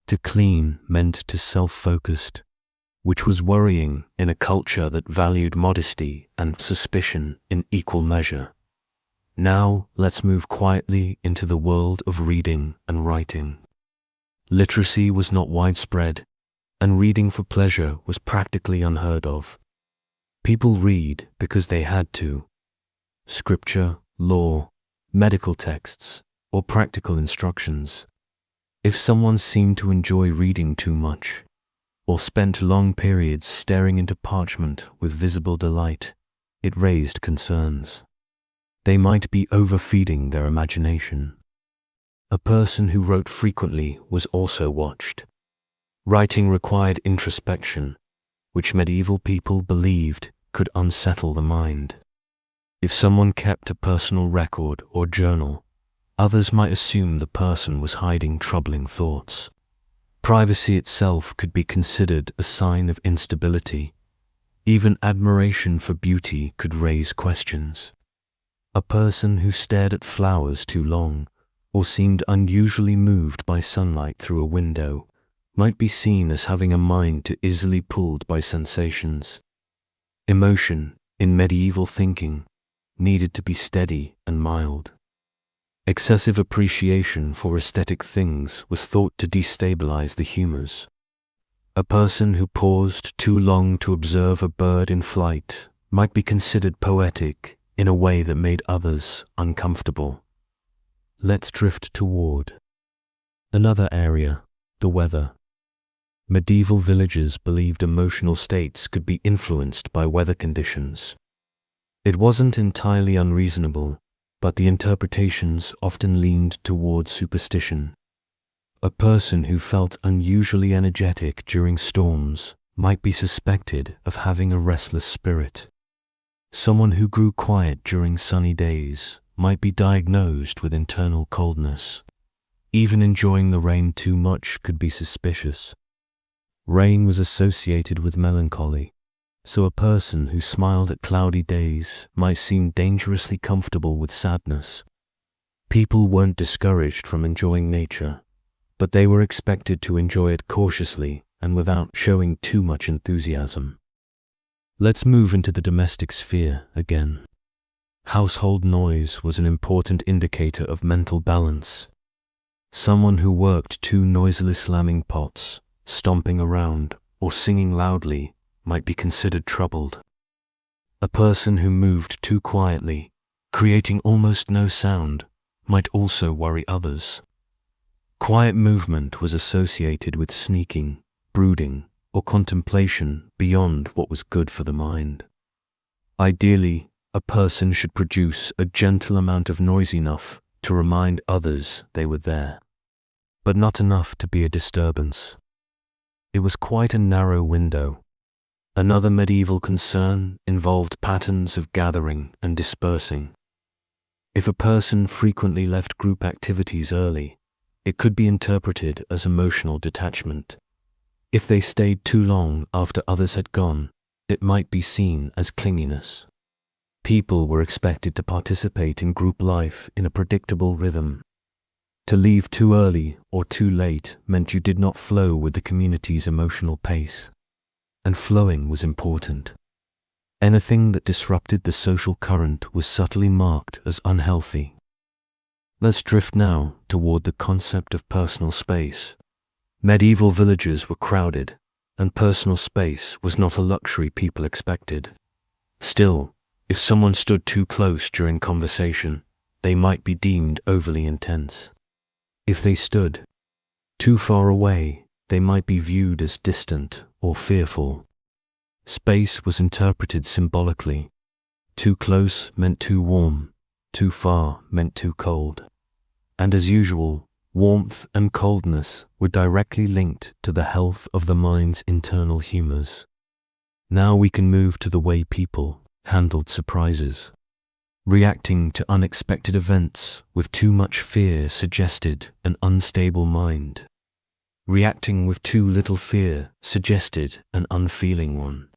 To clean meant to self-focused, which was worrying in a culture that valued modesty and suspicion in equal measure. Now, let's move quietly into the world of reading and writing. Literacy was not widespread, and reading for pleasure was practically unheard of. People read because they had to. Scripture, law, medical texts, or practical instructions. If someone seemed to enjoy reading too much, or spent long periods staring into parchment with visible delight, it raised concerns. They might be overfeeding their imagination. A person who wrote frequently was also watched. Writing required introspection, which medieval people believed could unsettle the mind. If someone kept a personal record or journal, others might assume the person was hiding troubling thoughts. Privacy itself could be considered a sign of instability. Even admiration for beauty could raise questions. A person who stared at flowers too long, or seemed unusually moved by sunlight through a window, might be seen as having a mind too easily pulled by sensations. Emotion, in medieval thinking, needed to be steady and mild. Excessive appreciation for aesthetic things was thought to destabilize the humors. A person who paused too long to observe a bird in flight might be considered poetic in a way that made others uncomfortable. Let's drift toward another area, the weather. Medieval villagers believed emotional states could be influenced by weather conditions. It wasn't entirely unreasonable, but the interpretations often leaned toward superstition. A person who felt unusually energetic during storms might be suspected of having a restless spirit. Someone who grew quiet during sunny days might be diagnosed with internal coldness. Even enjoying the rain too much could be suspicious. Rain was associated with melancholy, so a person who smiled at cloudy days might seem dangerously comfortable with sadness. People weren't discouraged from enjoying nature, but they were expected to enjoy it cautiously and without showing too much enthusiasm. Let's move into the domestic sphere again. Household noise was an important indicator of mental balance. Someone who worked too noisily slamming pots, stomping around, or singing loudly might be considered troubled. A person who moved too quietly, creating almost no sound, might also worry others. Quiet movement was associated with sneaking, brooding, or contemplation beyond what was good for the mind. Ideally, a person should produce a gentle amount of noise enough to remind others they were there, but not enough to be a disturbance. It was quite a narrow window. Another medieval concern involved patterns of gathering and dispersing. If a person frequently left group activities early, it could be interpreted as emotional detachment. If they stayed too long after others had gone, it might be seen as clinginess. People were expected to participate in group life in a predictable rhythm. To leave too early or too late meant you did not flow with the community's emotional pace. And flowing was important. Anything that disrupted the social current was subtly marked as unhealthy. Let's drift now toward the concept of personal space. Medieval villages were crowded, and personal space was not a luxury people expected. Still, if someone stood too close during conversation, they might be deemed overly intense. If they stood too far away, they might be viewed as distant or fearful. Space was interpreted symbolically. Too close meant too warm, too far meant too cold. And as usual, warmth and coldness were directly linked to the health of the mind's internal humors. Now we can move to the way people handled surprises. Reacting to unexpected events with too much fear suggested an unstable mind. Reacting with too little fear suggested an unfeeling one.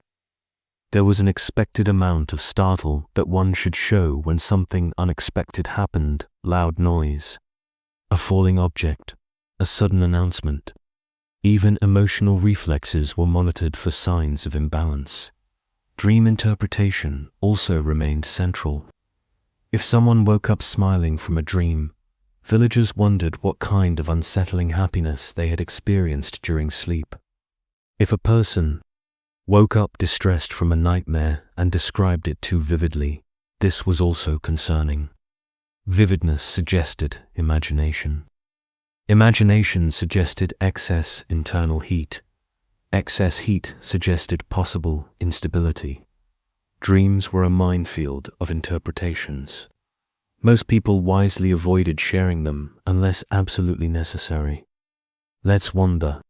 There was an expected amount of startle that one should show when something unexpected happened: loud noise, a falling object, a sudden announcement. Even emotional reflexes were monitored for signs of imbalance. Dream interpretation also remained central. If someone woke up smiling from a dream, villagers wondered what kind of unsettling happiness they had experienced during sleep. If a person woke up distressed from a nightmare and described it too vividly, this was also concerning. Vividness suggested imagination. Imagination suggested excess internal heat. Excess heat suggested possible instability. Dreams were a minefield of interpretations. Most people wisely avoided sharing them unless absolutely necessary. Let's wander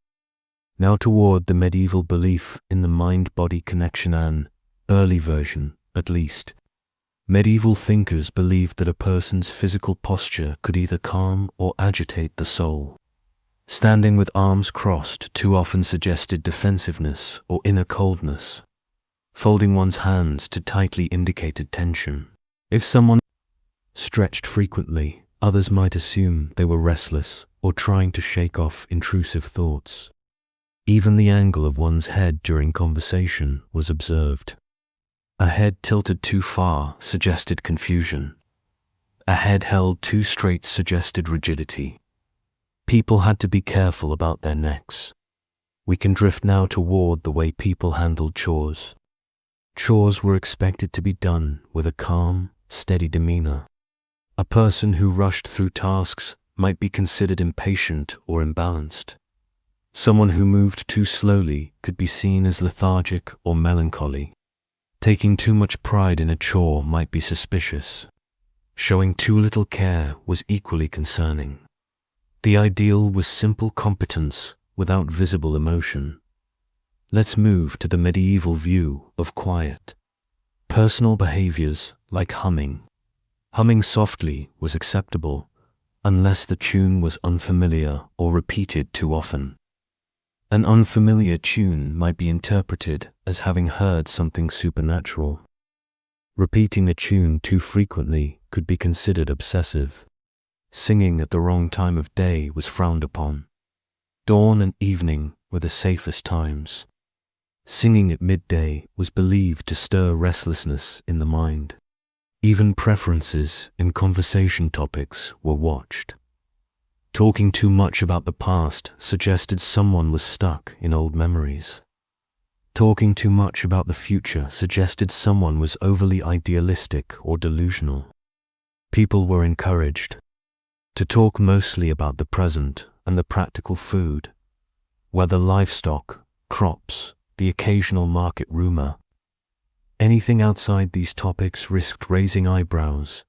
now toward the medieval belief in the mind-body connection, an early version, at least. Medieval thinkers believed that a person's physical posture could either calm or agitate the soul. Standing with arms crossed too often suggested defensiveness or inner coldness. Folding one's hands too tightly indicated tension. If someone stretched frequently, others might assume they were restless or trying to shake off intrusive thoughts. Even the angle of one's head during conversation was observed. A head tilted too far suggested confusion. A head held too straight suggested rigidity. People had to be careful about their necks. We can drift now toward the way people handled chores. Chores were expected to be done with a calm, steady demeanor. A person who rushed through tasks might be considered impatient or imbalanced. Someone who moved too slowly could be seen as lethargic or melancholy. Taking too much pride in a chore might be suspicious. Showing too little care was equally concerning. The ideal was simple competence without visible emotion. Let's move to the medieval view of quiet. Personal behaviors like humming. Humming softly was acceptable, unless the tune was unfamiliar or repeated too often. An unfamiliar tune might be interpreted as having heard something supernatural. Repeating a tune too frequently could be considered obsessive. Singing at the wrong time of day was frowned upon. Dawn and evening were the safest times. Singing at midday was believed to stir restlessness in the mind. Even preferences in conversation topics were watched. Talking too much about the past suggested someone was stuck in old memories. Talking too much about the future suggested someone was overly idealistic or delusional. People were encouraged to talk mostly about the present and the practical food, whether livestock, crops, the occasional market rumor. Anything outside these topics risked raising eyebrows.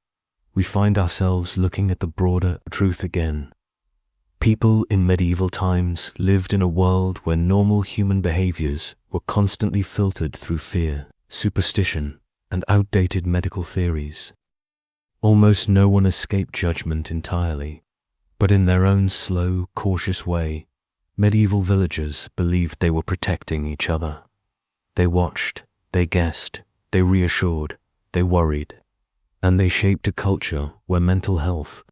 We find ourselves looking at the broader truth again. People in medieval times lived in a world where normal human behaviors were constantly filtered through fear, superstition, and outdated medical theories. Almost no one escaped judgment entirely, but in their own slow, cautious way, medieval villagers believed they were protecting each other. They watched, they guessed, they reassured, they worried, and they shaped a culture where mental health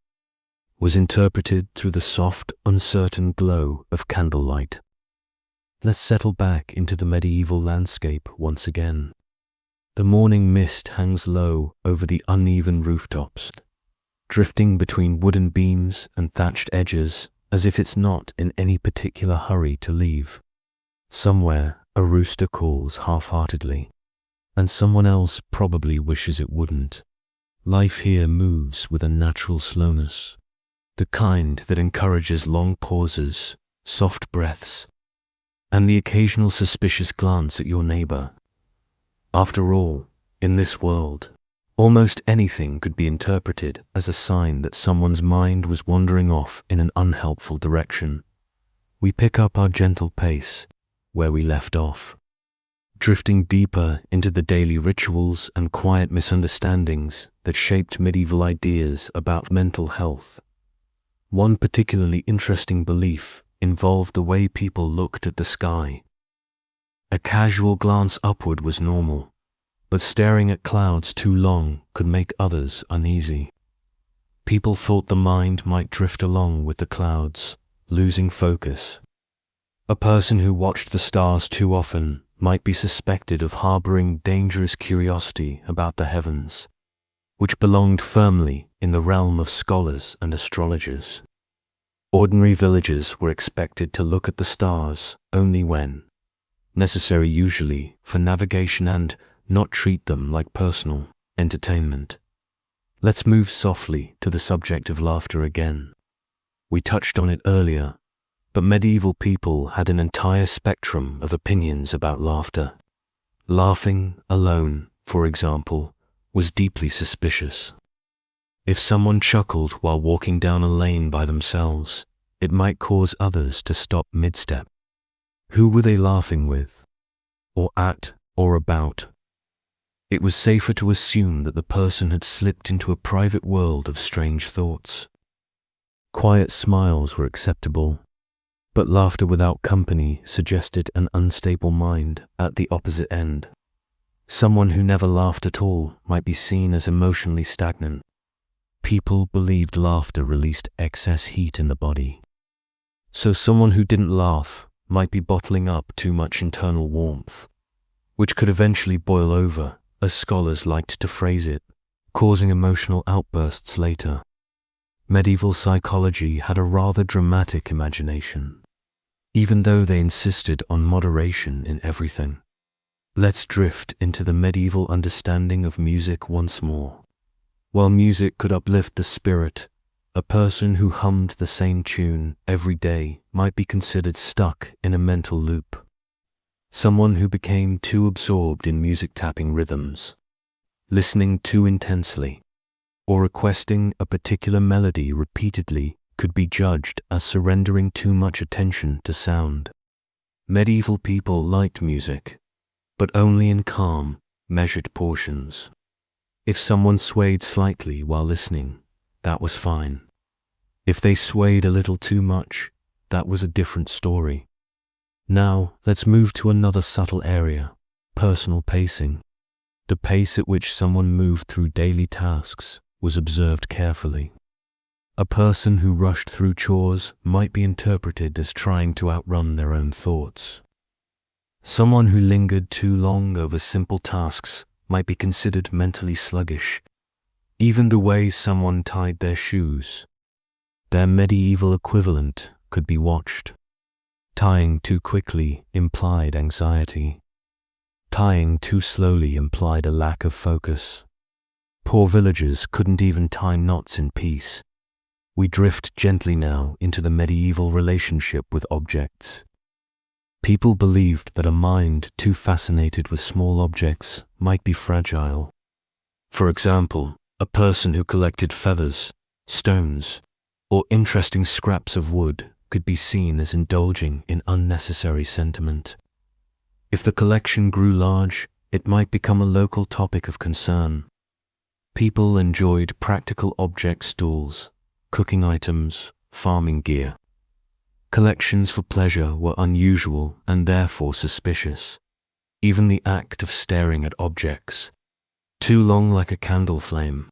was interpreted through the soft, uncertain glow of candlelight. Let's settle back into the medieval landscape once again. The morning mist hangs low over the uneven rooftops. drifting between wooden beams and thatched edges, as if it's not in any particular hurry to leave. Somewhere, a rooster calls half-heartedly, and someone else probably wishes it wouldn't. Life here moves with a natural slowness, the kind that encourages long pauses, soft breaths, and the occasional suspicious glance at your neighbor. After all, in this world, almost anything could be interpreted as a sign that someone's mind was wandering off in an unhelpful direction. We pick up our gentle pace where we left off, drifting deeper into the daily rituals and quiet misunderstandings that shaped medieval ideas about mental health. One particularly interesting belief involved the way people looked at the sky. A casual glance upward was normal, but staring at clouds too long could make others uneasy. People thought the mind might drift along with the clouds, losing focus. A person who watched the stars too often might be suspected of harboring dangerous curiosity about the heavens, which belonged firmly in the realm of scholars and astrologers. Ordinary villagers were expected to look at the stars only when necessary, usually for navigation, and not treat them like personal entertainment. Let's move softly to the subject of laughter again. We touched on it earlier, but medieval people had an entire spectrum of opinions about laughter. Laughing alone, for example, was deeply suspicious. If someone chuckled while walking down a lane by themselves, it might cause others to stop mid-step. Who were they laughing with, or at, or about? It was safer to assume that the person had slipped into a private world of strange thoughts. Quiet smiles were acceptable, but laughter without company suggested an unstable mind at the opposite end. Someone who never laughed at all might be seen as emotionally stagnant. People believed laughter released excess heat in the body. So someone who didn't laugh might be bottling up too much internal warmth, which could eventually boil over, as scholars liked to phrase it, causing emotional outbursts later. Medieval psychology had a rather dramatic imagination, even though they insisted on moderation in everything. Let's drift into the medieval understanding of music once more. While music could uplift the spirit, a person who hummed the same tune every day might be considered stuck in a mental loop. Someone who became too absorbed in music-tapping rhythms, listening too intensely, or requesting a particular melody repeatedly could be judged as surrendering too much attention to sound. Medieval people liked music, but only in calm, measured portions. If someone swayed slightly while listening, that was fine. If they swayed a little too much, that was a different story. Now, let's move to another subtle area, personal pacing. The pace at which someone moved through daily tasks was observed carefully. A person who rushed through chores might be interpreted as trying to outrun their own thoughts. Someone who lingered too long over simple tasks might be considered mentally sluggish. Even the way someone tied their shoes, their medieval equivalent, could be watched. Tying too quickly implied anxiety. Tying too slowly implied a lack of focus. Poor villagers couldn't even tie knots in peace. We drift gently now into the medieval relationship with objects. People believed that a mind too fascinated with small objects might be fragile. For example, a person who collected feathers, stones, or interesting scraps of wood could be seen as indulging in unnecessary sentiment. If the collection grew large, it might become a local topic of concern. People enjoyed practical object stools, cooking items, farming gear. Collections for pleasure were unusual and therefore suspicious. Even the act of staring at objects, too long like a candle flame,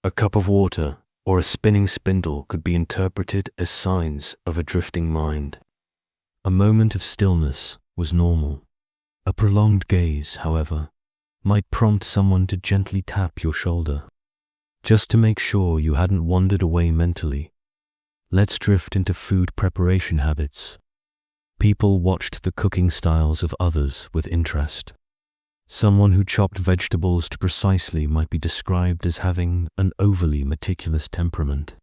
a cup of water, or a spinning spindle could be interpreted as signs of a drifting mind. A moment of stillness was normal. A prolonged gaze, however, might prompt someone to gently tap your shoulder. Just to make sure you hadn't wandered away mentally, let's drift into food preparation habits. People watched the cooking styles of others with interest. Someone who chopped vegetables too precisely might be described as having an overly meticulous temperament.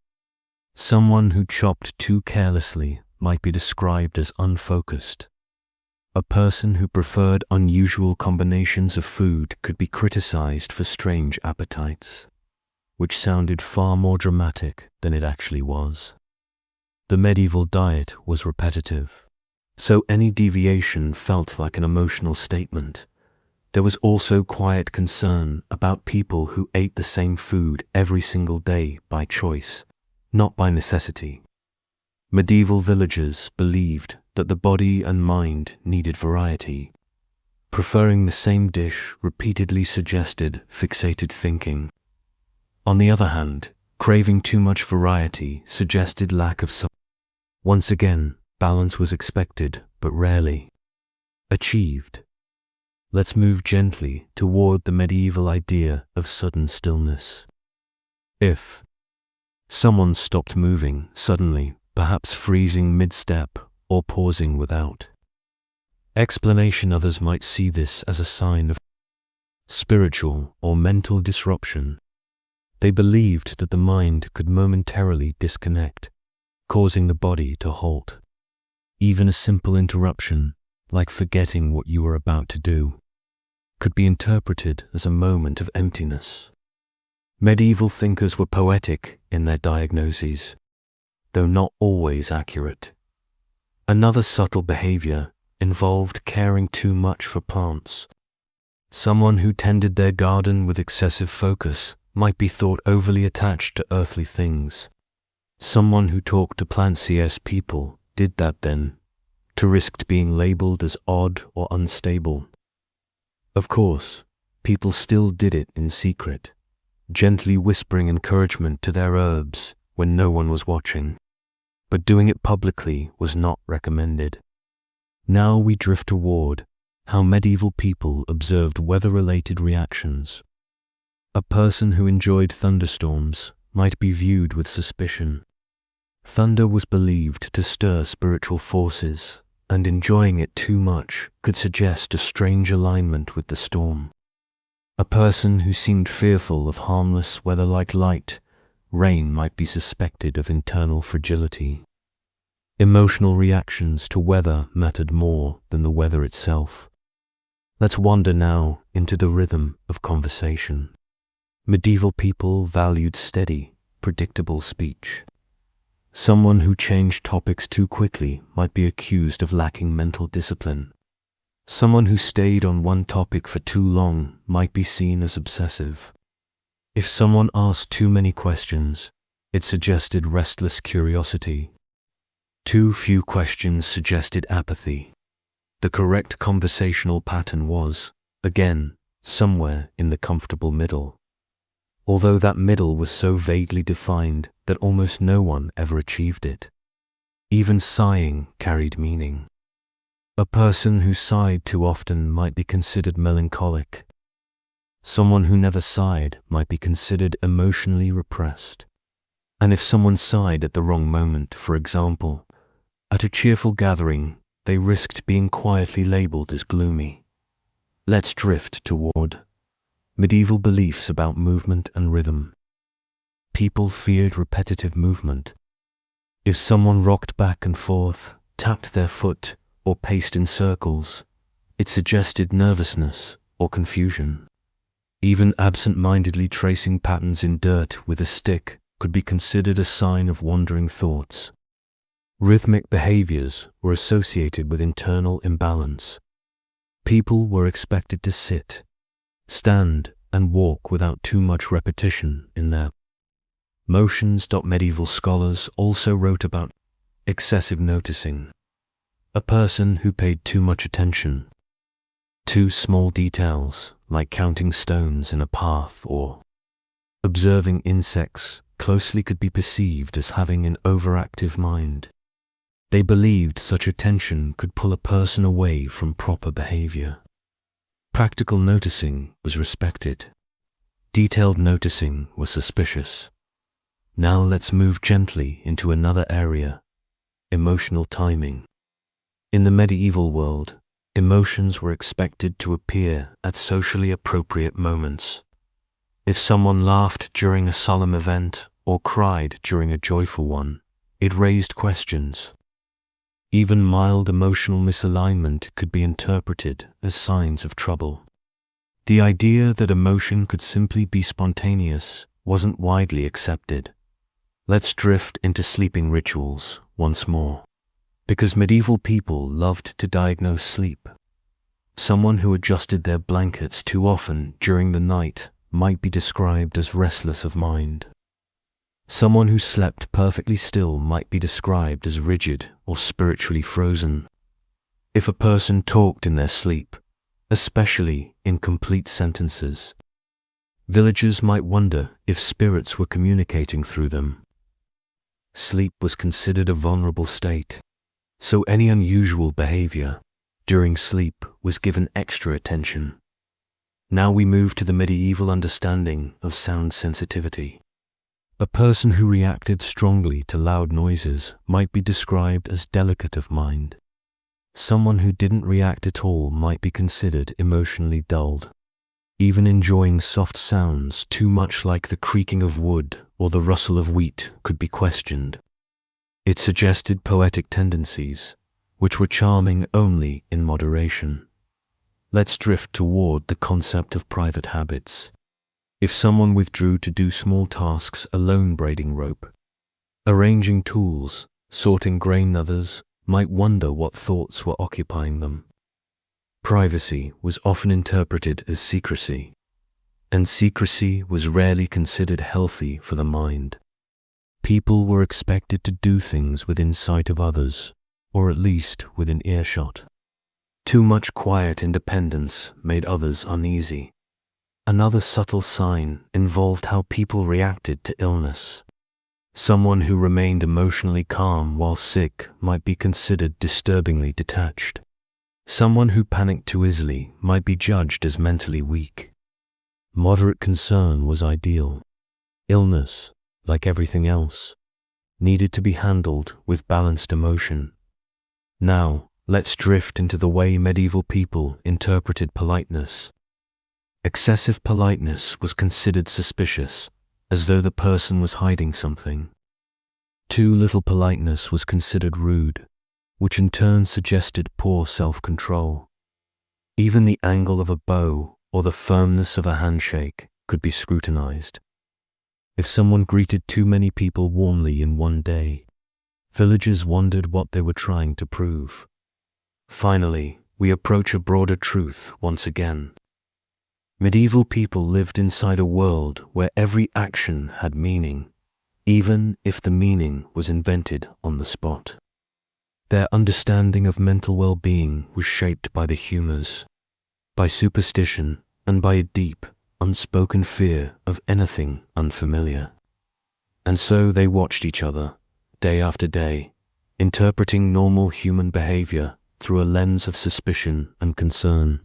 Someone who chopped too carelessly might be described as unfocused. A person who preferred unusual combinations of food could be criticized for strange appetites, which sounded far more dramatic than it actually was. The medieval diet was repetitive, so any deviation felt like an emotional statement. There was also quiet concern about people who ate the same food every single day by choice, not by necessity. Medieval villagers believed that the body and mind needed variety. Preferring the same dish repeatedly suggested fixated thinking. On the other hand, craving too much variety suggested lack of subtlety. Once again, balance was expected, but rarely achieved. Let's move gently toward the medieval idea of sudden stillness. If someone stopped moving suddenly, perhaps freezing mid-step or pausing without explanation, others might see this as a sign of spiritual or mental disruption. They believed that the mind could momentarily disconnect, causing the body to halt. Even a simple interruption, like forgetting what you were about to do, could be interpreted as a moment of emptiness. Medieval thinkers were poetic in their diagnoses, though not always accurate. Another subtle behavior involved caring too much for plants. Someone who tended their garden with excessive focus might be thought overly attached to earthly things. Someone who talked to plants as people did that then, to risk being labeled as odd or unstable. Of course, people still did it in secret, gently whispering encouragement to their herbs when no one was watching. But doing it publicly was not recommended. Now we drift toward how medieval people observed weather-related reactions. A person who enjoyed thunderstorms might be viewed with suspicion. Thunder was believed to stir spiritual forces, and enjoying it too much could suggest a strange alignment with the storm. A person who seemed fearful of harmless weather like light, rain might be suspected of internal fragility. Emotional reactions to weather mattered more than the weather itself. Let's wander now into the rhythm of conversation. Medieval people valued steady, predictable speech. Someone who changed topics too quickly might be accused of lacking mental discipline. Someone who stayed on one topic for too long might be seen as obsessive. If someone asked too many questions, it suggested restless curiosity. Too few questions suggested apathy. The correct conversational pattern was, again, somewhere in the comfortable middle. Although that middle was so vaguely defined that almost no one ever achieved it. Even sighing carried meaning. A person who sighed too often might be considered melancholic. Someone who never sighed might be considered emotionally repressed. And if someone sighed at the wrong moment, for example, at a cheerful gathering, they risked being quietly labeled as gloomy. Let's drift toward medieval beliefs about movement and rhythm. People feared repetitive movement. If someone rocked back and forth, tapped their foot, or paced in circles, it suggested nervousness or confusion. Even absent-mindedly tracing patterns in dirt with a stick could be considered a sign of wandering thoughts. Rhythmic behaviors were associated with internal imbalance. People were expected to sit, stand, and walk without too much repetition in their motions. Medieval scholars also wrote about excessive noticing. A person who paid too much attention to small details like counting stones in a path or observing insects closely could be perceived as having an overactive mind. They believed such attention could pull a person away from proper behavior. Practical noticing was respected. Detailed noticing was suspicious. Now let's move gently into another area: emotional timing. In the medieval world, emotions were expected to appear at socially appropriate moments. If someone laughed during a solemn event or cried during a joyful one, it raised questions. Even mild emotional misalignment could be interpreted as signs of trouble. The idea that emotion could simply be spontaneous wasn't widely accepted. Let's drift into sleeping rituals once more, because medieval people loved to diagnose sleep. Someone who adjusted their blankets too often during the night might be described as restless of mind. Someone who slept perfectly still might be described as rigid or spiritually frozen. If a person talked in their sleep, especially in complete sentences, villagers might wonder if spirits were communicating through them. Sleep was considered a vulnerable state, so any unusual behavior during sleep was given extra attention. Now we move to the medieval understanding of sound sensitivity. A person who reacted strongly to loud noises might be described as delicate of mind. Someone who didn't react at all might be considered emotionally dulled. Even enjoying soft sounds too much like the creaking of wood or the rustle of wheat could be questioned. It suggested poetic tendencies, which were charming only in moderation. Let's drift toward the concept of private habits. If someone withdrew to do small tasks alone, braiding rope, arranging tools, sorting grain, others might wonder what thoughts were occupying them. Privacy was often interpreted as secrecy, and secrecy was rarely considered healthy for the mind. People were expected to do things within sight of others, or at least within earshot. Too much quiet independence made others uneasy. Another subtle sign involved how people reacted to illness. Someone who remained emotionally calm while sick might be considered disturbingly detached. Someone who panicked too easily might be judged as mentally weak. Moderate concern was ideal. Illness, like everything else, needed to be handled with balanced emotion. Now, let's drift into the way medieval people interpreted politeness. Excessive politeness was considered suspicious, as though the person was hiding something. Too little politeness was considered rude, which in turn suggested poor self-control. Even the angle of a bow or the firmness of a handshake could be scrutinized. If someone greeted too many people warmly in one day, villagers wondered what they were trying to prove. Finally, we approach a broader truth once again. Medieval people lived inside a world where every action had meaning, even if the meaning was invented on the spot. Their understanding of mental well-being was shaped by the humors, by superstition, and by a deep, unspoken fear of anything unfamiliar. And so they watched each other, day after day, interpreting normal human behavior through a lens of suspicion and concern.